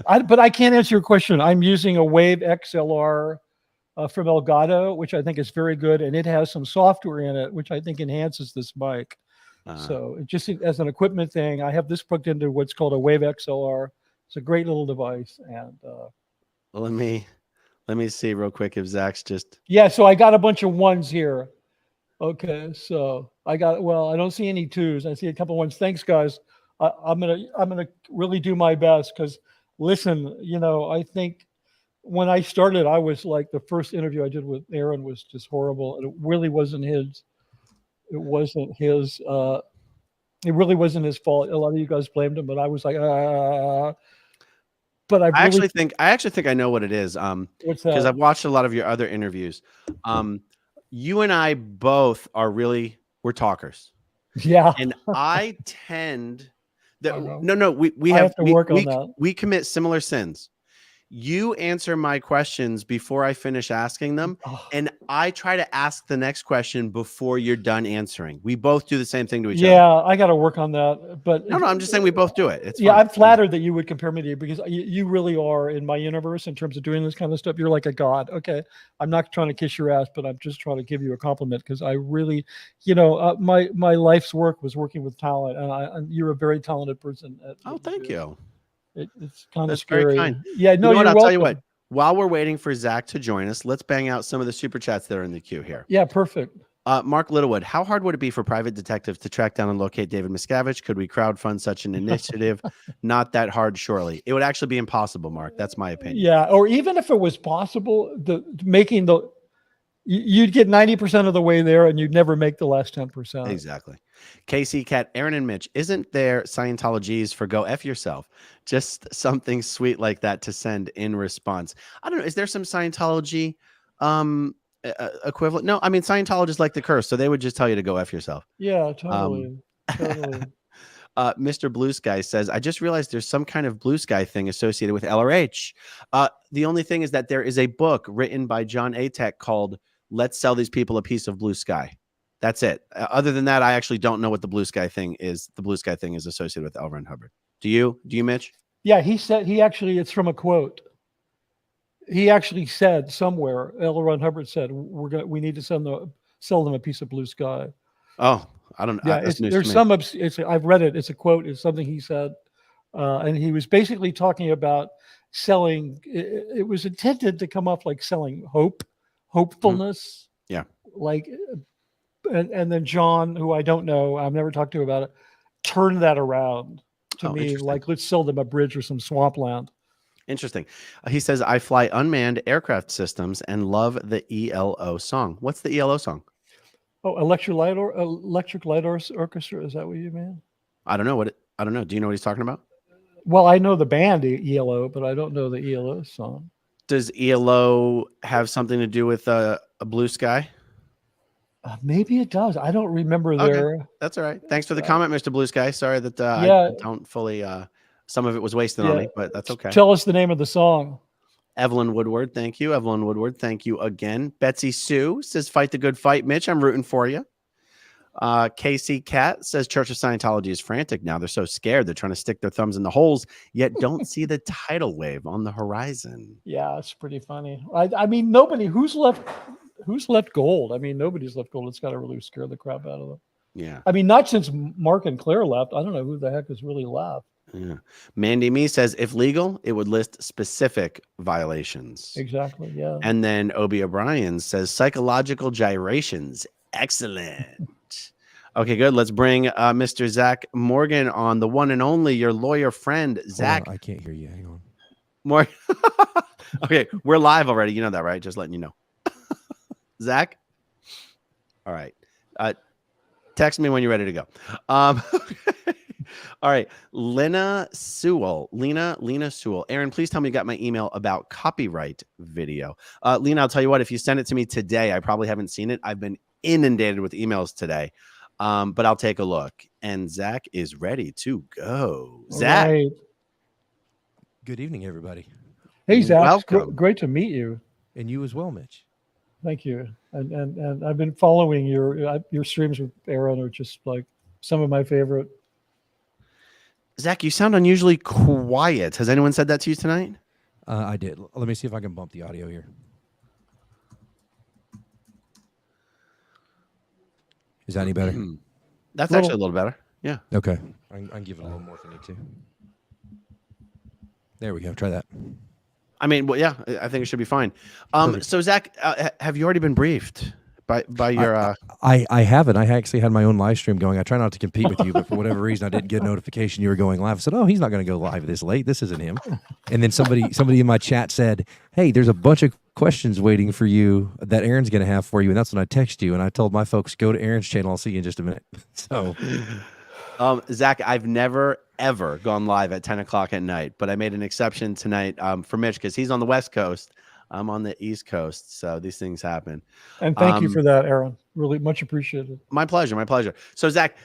But I can't answer your question. I'm using a Wave XLR from Elgato, which I think is very good, and it has some software in it which I think enhances this mic. So just as an equipment thing, I have this plugged into what's called a Wave XLR. It's a great little device, and let me see real quick if Zach's just. Yeah, so I got a bunch of ones here. Okay, so I don't see any 2s. I see a couple ones. Thanks, guys. I'm gonna really do my best because listen, I think when I started, I was like the first interview I did with Aaron was just horrible, and it really wasn't his. It wasn't his. It really wasn't his fault. A lot of you guys blamed him, but I was like, But I actually think I know what it is. What's that? Because I've watched a lot of your other interviews. You and I both we're talkers. Yeah. And I tend that we commit similar sins. You answer my questions before I finish asking them, and I try to ask the next question before you're done answering. We both do the same thing to each other. Yeah, I got to work on that. But no, I'm just saying we both do it. It's yeah, fun. I'm flattered that you would compare me to you because you really are in my universe in terms of doing this kind of stuff. You're like a god. Okay, I'm not trying to kiss your ass, but I'm just trying to give you a compliment because I really, my life's work was working with talent, and you're a very talented person. Thank you. It's kind of scary. Very kind. Yeah, no, you're welcome. I'll tell you what. While we're waiting for Zach to join us, let's bang out some of the super chats that are in the queue here. Yeah, perfect. Mark Littlewood, how hard would it be for private detectives to track down and locate David Miscavige? Could we crowdfund such an initiative? Not that hard, surely. It would actually be impossible, Mark. That's my opinion. Yeah, or even if it was possible, you'd get 90% of the way there and you'd never make the last 10%. Exactly. Casey, Cat, Aaron, and Mitch, isn't there Scientologies for go F yourself? Just something sweet like that to send in response. I don't know. Is there some Scientology equivalent? No, I mean, Scientologists like the curse, so they would just tell you to go F yourself. Yeah, totally. Totally. Mr. Blue Sky says, I just realized there's some kind of blue sky thing associated with LRH. The only thing is that there is a book written by John Atek called Let's Sell These People a Piece of Blue Sky. That's it. Other than that, I actually don't know what the blue sky thing is. The blue sky thing is associated with L. Ron Hubbard. Do you, Mitch? Yeah, it's from a quote. He actually said somewhere, L. Ron Hubbard said, we need to sell them a piece of blue sky. Oh, I don't know. Yeah, there's some, I've read it. It's a quote. It's something he said. And he was basically talking about selling. It was intended to come off like selling hopefulness. Yeah. Like, and then John, who I don't know, I've never talked to about it, turned that around to me. Like, let's sell them a bridge or some swampland. Interesting. He says, I fly unmanned aircraft systems and love the ELO song. What's the ELO song? Oh, Electric Light Orchestra. Is that what you mean? I don't know I don't know. Do you know what he's talking about? Well, I know the band ELO, but I don't know the ELO song. Does ELO have something to do with a blue sky? Maybe it does. I don't remember Okay. That's all right. Thanks for the comment, Mr. Blue Sky. Sorry that I don't fully. Some of it was wasted on me, but that's okay. Tell us the name of the song. Evelyn Woodward, thank you. Evelyn Woodward, thank you again. Betsy Sue says, "Fight the good fight, Mitch. I'm rooting for you." Casey Cat says Church of Scientology is frantic now. They're so scared. They're trying to stick their thumbs in the holes, yet don't see the tidal wave on the horizon. Yeah, it's pretty funny. I mean, nobody who's left gold. I mean, nobody's left gold. It's got to really scare the crap out of them. Yeah. I mean, not since Mark and Claire left. I don't know who the heck is really left. Yeah. Mandy Me says if legal, it would list specific violations. Exactly. Yeah. And then Obi O'Brien says psychological gyrations. Excellent. Okay, good. Let's bring Mr. Zach Morgan on, the one and only, your lawyer friend, Zach. I can't hear you. Hang on. Morgan. Okay, we're live already. You know that, right? Just letting you know. Zach? All right. Text me when you're ready to go. All right. Lena Sewell. Aaron, please tell me you got my email about copyright video. Lena, I'll tell you what, if you send it to me today, I probably haven't seen it. I've been inundated with emails today. But I'll take a look. And Zach is ready to go. Zach. Right. Good evening, everybody. Hey, Zach. Welcome. Great to meet you. And you as well, Mitch. Thank you. And I've been following your streams with Aaron, are just like some of my favorite. Zach, you sound unusually quiet. Has anyone said that to you tonight? I did. Let me see if I can bump the audio here. Is that any better? That's actually a little better. Yeah. Okay. I can give it a little more if I need to. There we go. Try that. I mean, well, yeah, I think it should be fine. So Zach, have you already been briefed by your? I haven't. I actually had my own live stream going. I try not to compete with you, but for whatever reason, I didn't get a notification you were going live. I said, "Oh, he's not going to go live this late. This isn't him." And then somebody in my chat said, "Hey, there's a bunch of questions waiting for you that Aaron's going to have for you." And that's when I text you, and I told my folks, "Go to Aaron's channel. I'll see you in just a minute." So, Zach, I've never ever gone live at 10 o'clock at night, but I made an exception tonight for Mitch because he's on the West Coast. I'm on the East Coast, so these things happen. And thank you for that, Aaron. Really much appreciated. My pleasure. My pleasure. So, Zach,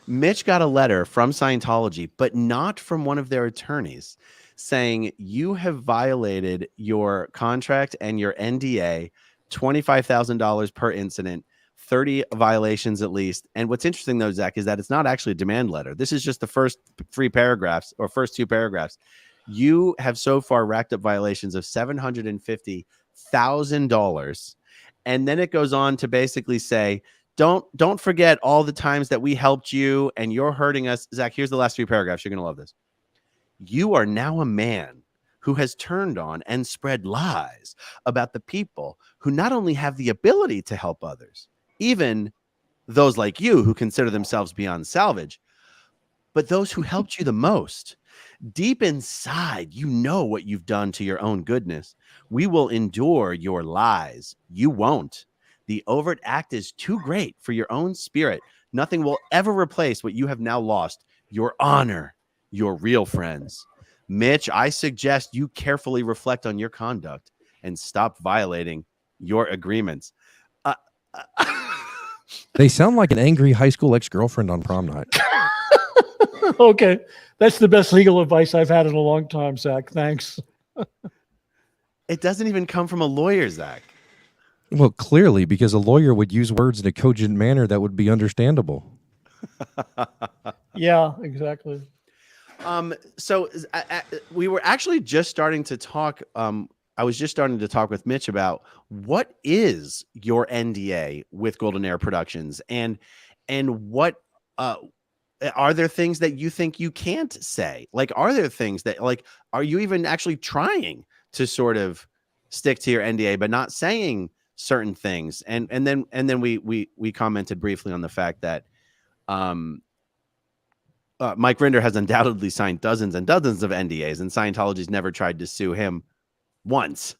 Mitch got a letter from Scientology, but not from one of their attorneys, saying you have violated your contract and your NDA, $25,000 per incident, 30 violations at least. And what's interesting, though, Zach, is that it's not actually a demand letter. This is just the first three paragraphs or first two paragraphs. You have so far racked up violations of $750,000. And then it goes on to basically say, don't forget all the times that we helped you and you're hurting us. Zach, here's the last three paragraphs. You're going to love this. You are now a man who has turned on and spread lies about the people who not only have the ability to help others, even those like you who consider themselves beyond salvage, but those who helped you the most. Deep inside, you know what you've done to your own goodness. We will endure your lies. You won't. The overt act is too great for your own spirit. Nothing will ever replace what you have now lost, your honor, your real friends. Mitch, I suggest you carefully reflect on your conduct and stop violating your agreements. They sound like an angry high school ex-girlfriend on prom night. Okay. That's the best legal advice I've had in a long time, Zach. Thanks. It doesn't even come from a lawyer, Zach. Well, clearly, because a lawyer would use words in a cogent manner that would be understandable. Yeah, exactly. So we were actually just starting to talk. I was just starting to talk with Mitch about what is your NDA with Golden Air Productions, and what are there things that you think you can't say? Like, are there things that, like, are you even actually trying to sort of stick to your NDA but not saying certain things? And then we commented briefly on the fact that Mike Rinder has undoubtedly signed dozens and dozens of NDAs, and Scientology's never tried to sue him once.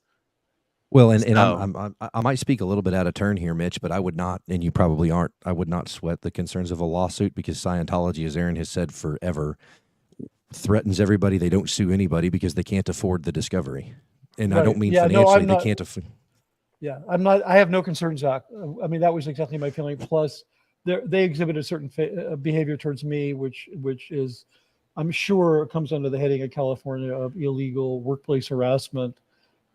Well, and I might speak a little bit out of turn here, Mitch, but I would not, and you probably aren't, I would not sweat the concerns of a lawsuit, because Scientology, as Aaron has said forever, threatens everybody. They don't sue anybody because they can't afford the discovery. And right. I don't mean financially, they can't afford. Yeah, I'm not, I have no concerns, Zach. I mean, that was exactly my feeling. Plus, they exhibit a certain behavior towards me, which is, I'm sure, comes under the heading of California of illegal workplace harassment,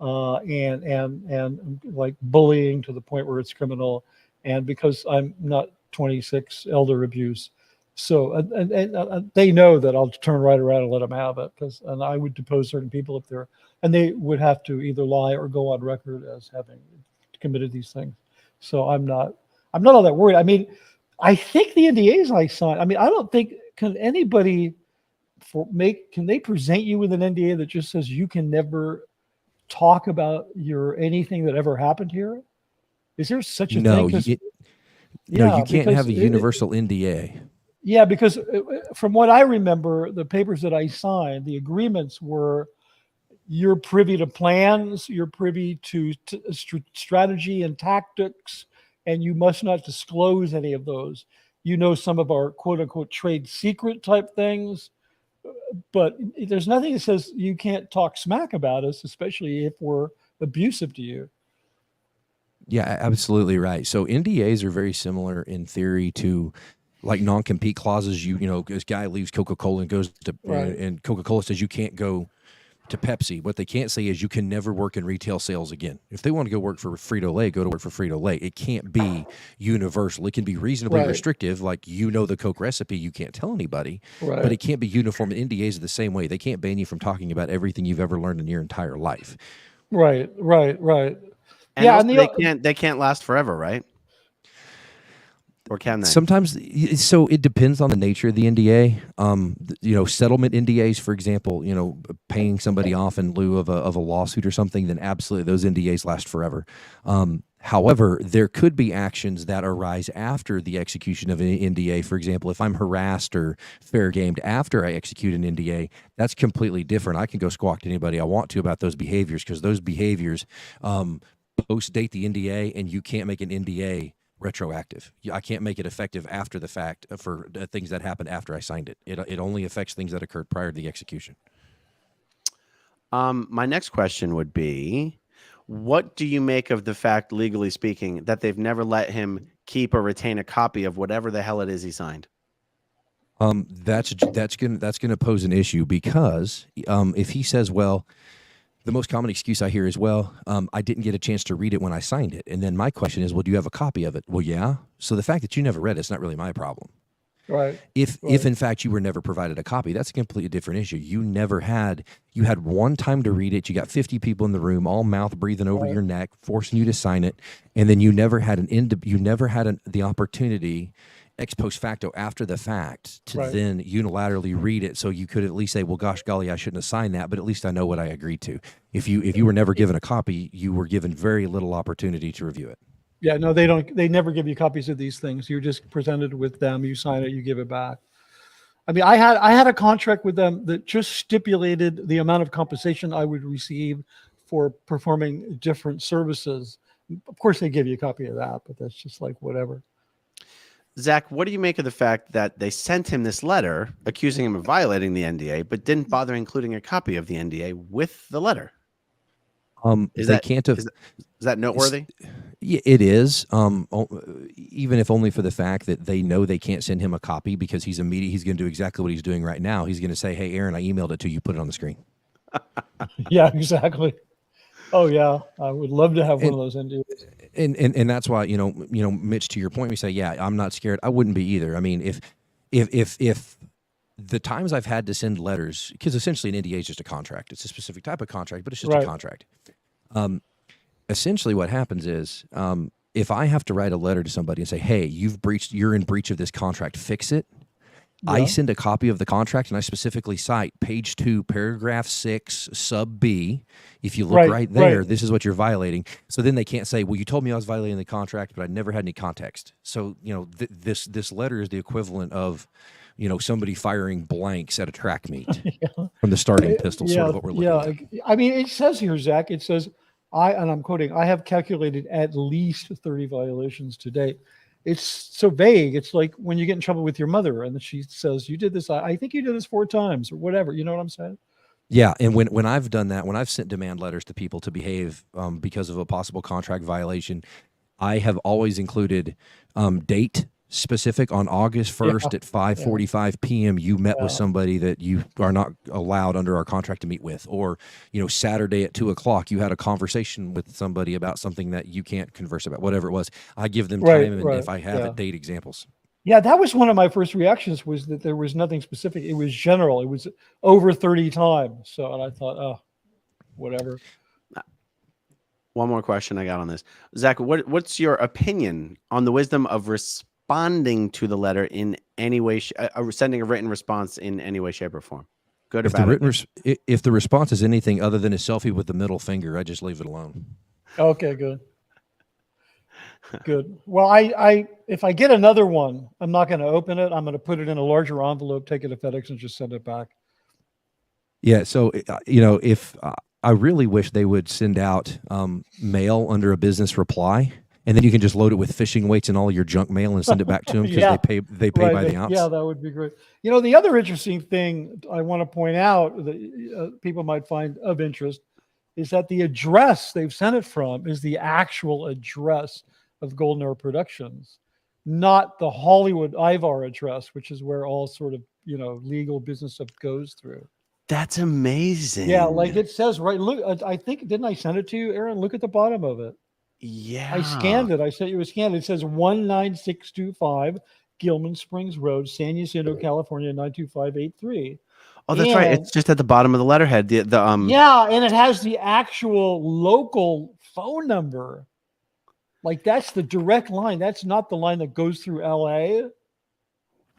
and like bullying to the point where it's criminal. And because I'm not 26 elder abuse. So, and they know that I'll turn right around and let them have it, and I would depose certain people if they're, and they would have to either lie or go on record as having committed these things. So I'm not all that worried. I mean, I think the NDAs I signed, I mean, I don't think, can anybody can they present you with an NDA that just says you can never talk about anything that ever happened here? Is there such a thing? No, you can't have a universal NDA. Yeah, because from what I remember, the papers that I signed, the agreements were you're privy to plans, you're privy to strategy and tactics, and you must not disclose any of those. You know, some of our quote unquote trade secret type things, but there's nothing that says you can't talk smack about us, especially if we're abusive to you. Yeah, absolutely right. So NDAs are very similar in theory to like non-compete clauses. You know, this guy leaves Coca-Cola and goes to, and Coca-Cola says you can't go to Pepsi. What they can't say is you can never work in retail sales again. If they want to go work for Frito-Lay, go to work for Frito-Lay. It can't be universal. It can be reasonably restrictive, like the Coke recipe you can't tell anybody, but it can't be uniform. NDAs are the same way. They can't ban you from talking about everything you've ever learned in your entire life. Right. And also they can't last forever, right? Or can they? Sometimes, so it depends on the nature of the NDA. You know, settlement NDAs, for example, you know, paying somebody off in lieu of a lawsuit or something, then absolutely those NDAs last forever. However, there could be actions that arise after the execution of an NDA. For example, if I'm harassed or fair gamed after I execute an NDA, that's completely different. I can go squawk to anybody I want to about those behaviors, because those behaviors post-date the NDA, and you can't make an NDA retroactive. I can't make it effective after the fact for things that happened after I signed it. It only affects things that occurred prior to the execution. My next question would be, what do you make of the fact, legally speaking, that they've never let him keep or retain a copy of whatever the hell it is he signed? That's gonna pose an issue, because if he says, well, the most common excuse I hear is, well, I didn't get a chance to read it when I signed it. And then my question is, well, do you have a copy of it? Well, yeah. So the fact that you never read it's not really my problem. Right. If in fact you were never provided a copy, that's a completely different issue. You had one time to read it. You got 50 people in the room, all mouth breathing over your neck, forcing you to sign it. And then you never had the opportunity ex post facto, after the fact, to then unilaterally read it, so you could at least say, well, gosh golly, I shouldn't have signed that, but at least I know what I agreed to. If you were never given a copy, you were given very little opportunity to review it. Yeah, no, they don't. They never give you copies of these things. You're just presented with them. You sign it, you give it back. I mean, I had a contract with them that just stipulated the amount of compensation I would receive for performing different services. Of course, they give you a copy of that, but that's just like whatever. Zach, what do you make of the fact that they sent him this letter accusing him of violating the NDA, but didn't bother including a copy of the NDA with the letter? Is that noteworthy? Yeah, it is. Even if only for the fact that they know they can't send him a copy, because he's going to do exactly what he's doing right now. He's going to say, "Hey, Aaron, I emailed it to you. Put it on the screen." Yeah, exactly. Oh yeah, I would love to have one of those NDAs. And that's why, you know, Mitch, to your point, we say, yeah, I'm not scared. I wouldn't be either. I mean, if the times I've had to send letters, because essentially an NDA is just a contract. It's a specific type of contract, but it's just a contract. Essentially what happens is, if I have to write a letter to somebody and say, hey, you're in breach of this contract, fix it. Yeah. I send a copy of the contract, and I specifically cite page 2, paragraph 6, sub B. If you look right there, this is what you're violating. So then they can't say, well, you told me I was violating the contract, but I never had any context. So, you know, this letter is the equivalent of, you know, somebody firing blanks at a track meet from the starting pistol, sort of what we're looking at. I mean, it says here, Zach, it says, and I'm quoting, I have calculated at least 30 violations to date. It's so vague. It's like when you get in trouble with your mother and she says, you did this, I think you did this 4 times or whatever. You know what I'm saying? Yeah. And when I've done that, when I've sent demand letters to people to behave because of a possible contract violation, I have always included date, specific on August 1st at 5:45 p.m. you met with somebody that you are not allowed under our contract to meet with, or Saturday at 2:00 you had a conversation with somebody about something that you can't converse about, whatever it was. I give them time, and if I have it, date examples. Yeah, that was one of my first reactions, was that there was nothing specific. It was general. It was over 30 times. So, and I thought, oh, whatever. One more question I got on this. Zach, what's your opinion on the wisdom of responding to the letter in any way, sending a written response in any way, shape, or form? Good or bad? If the response is anything other than a selfie with the middle finger, I just leave it alone. Okay, good. Good. Well, I if I get another one, I'm not going to open it. I'm going to put it in a larger envelope, take it to FedEx, and just send it back. Yeah. So, if I really wish they would send out mail under a business reply, and then you can just load it with fishing weights and all your junk mail and send it back to them, because they pay by the ounce. Yeah, that would be great. The other interesting thing I want to point out that people might find of interest is that the address they've sent it from is the actual address of Golden Hour Productions, not the Hollywood Ivar address, which is where all sort of legal business stuff goes through. That's amazing. Yeah, like it says right. Look, I think, didn't I send it to you, Aaron? Look at the bottom of it. Yeah, I scanned it. I sent you a scan. It says 19625 Gilman Springs Road, San Jacinto, California 92583. Oh, that's right. It's just at the bottom of the letterhead. Yeah, and it has the actual local phone number. Like, that's the direct line. That's not the line that goes through LA.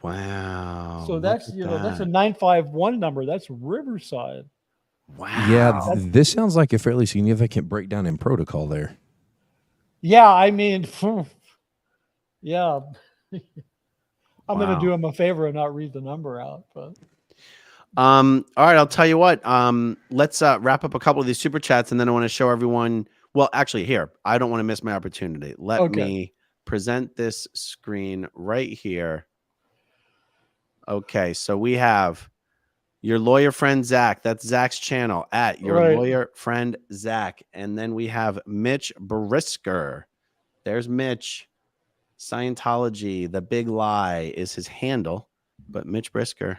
Wow. So that's that's a 951 number. That's Riverside. Wow. Yeah, this sounds like a fairly significant breakdown in protocol there. Yeah, I mean, yeah. I'm going to do him a favor and not read the number out, but. All right, I'll tell you what. Let's wrap up a couple of these super chats, and then I want to show everyone. Well, actually, here, I don't want to miss my opportunity. Let me present this screen right here. Okay, so we have your lawyer friend Zach. That's Zach's channel, at your lawyer friend Zach. And then we have Mitch Brisker. There's Mitch. Scientology, the big lie, is his handle, but Mitch Brisker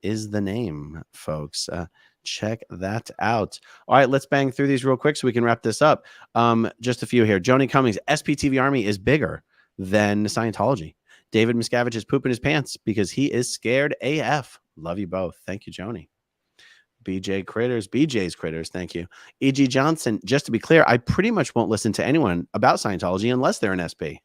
is the name, folks. Check that out. All right, let's bang through these real quick so we can wrap this up. Just a few here. Joni Cummings, SPTV Army is bigger than Scientology. David Miscavige is pooping his pants because he is scared AF. Love you both. Thank you, Joni. BJ's Critters, thank you. E.G. Johnson, just to be clear, I pretty much won't listen to anyone about Scientology unless they're an SP.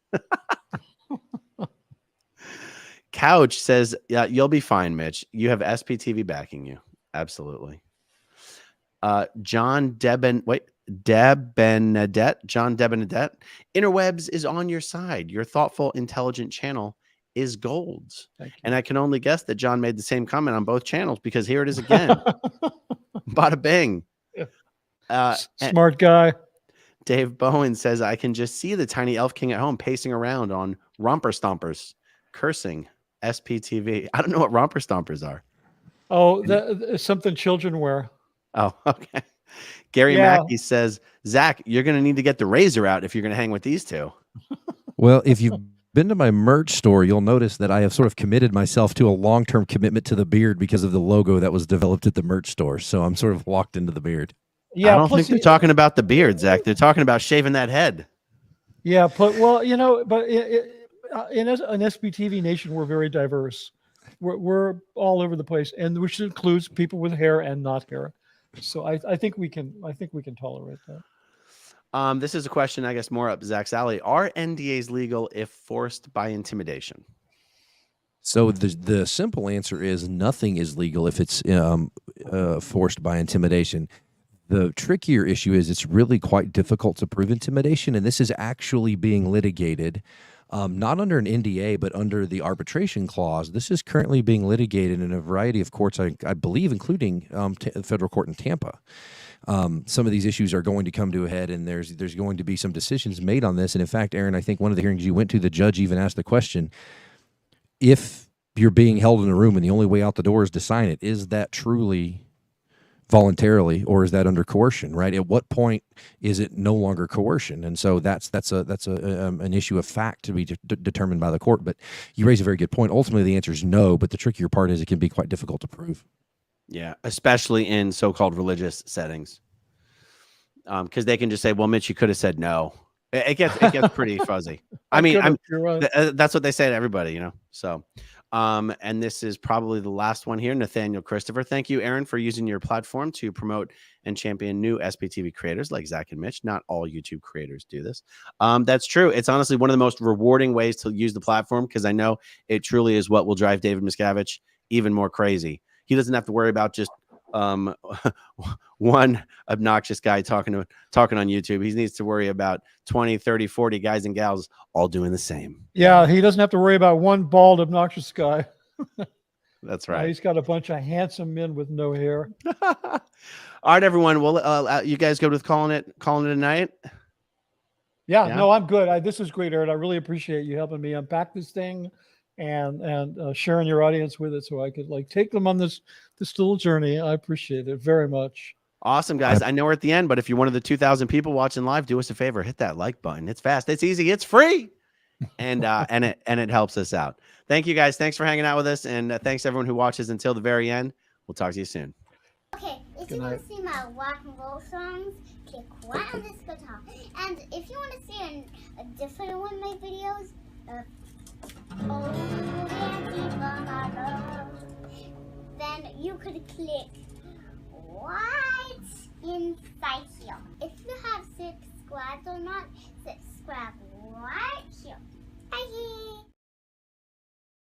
Couch says, yeah, you'll be fine, Mitch. You have SPTV backing you. Absolutely. John Debenedette. Interwebs is on your side. Your thoughtful, intelligent channel is gold. And I can only guess that John made the same comment on both channels, because here it is again. Bada bing. Smart guy. Dave Bowen says, I can just see the tiny elf king at home pacing around on romper stompers, cursing SPTV. I don't know what romper stompers are. Oh, something children wear. Oh, okay. Gary Mackey says, Zach, you're going to need to get the razor out if you're going to hang with these two. Well, if you've been to my merch store, you'll notice that I have sort of committed myself to a long-term commitment to the beard because of the logo that was developed at the merch store. So I'm sort of locked into the beard. Yeah, I don't think they're talking about the beard, Zach. They're talking about shaving that head. Yeah, but in an SBTV nation, we're very diverse. We're all over the place, and which includes people with hair and not hair. So I think we can tolerate that. This is a question, I guess, more up Zach's alley. Are NDAs legal if forced by intimidation? So the simple answer is nothing is legal if it's forced by intimidation. The trickier issue is it's really quite difficult to prove intimidation, and this is actually being litigated, not under an NDA, but under the arbitration clause. This is currently being litigated in a variety of courts, I believe, including federal court in Tampa. Some of these issues are going to come to a head, and there's going to be some decisions made on this. And in fact, Aaron, I think one of the hearings you went to, the judge even asked the question, if you're being held in a room and the only way out the door is to sign it, is that truly voluntarily, or is that under coercion? Right? At what point is it no longer coercion? And so that's an issue of fact to be determined by the court. But you raise a very good point. Ultimately, the answer is no. But the trickier part is it can be quite difficult to prove. Yeah, especially in so-called religious settings, because they can just say, "Well, Mitch, you could have said no." It gets pretty fuzzy. I mean, You're right. that's what they say to everybody, So, and this is probably the last one here. Nathaniel Christopher, thank you, Aaron, for using your platform to promote and champion new SPTV creators like Zach and Mitch. Not all YouTube creators do this. That's true. It's honestly one of the most rewarding ways to use the platform, because I know it truly is what will drive David Miscavige even more crazy. He doesn't have to worry about just one obnoxious guy talking on YouTube. He needs to worry about 20, 30, 40 guys and gals all doing the same. Yeah, he doesn't have to worry about one bald, obnoxious guy. That's right. He's got a bunch of handsome men with no hair. All right, everyone. Well, you guys go with calling it a night. Yeah, no, I'm good. This is great, Aaron. I really appreciate you helping me unpack this thing and sharing your audience with it, so I could take them on this little journey. I appreciate it very much. Awesome, guys. I know we're at the end, but if you're one of the 2,000 people watching live, do us a favor, hit that like button. It's fast, it's easy, it's free, and it helps us out. Thank you, guys. Thanks for hanging out with us, and thanks everyone who watches until the very end. We'll talk to you soon. Okay, if you want to see my rock and roll songs, click right on this guitar. And if you want to see a different one of my videos, then you could click right inside here. If you have subscribed or not, subscribe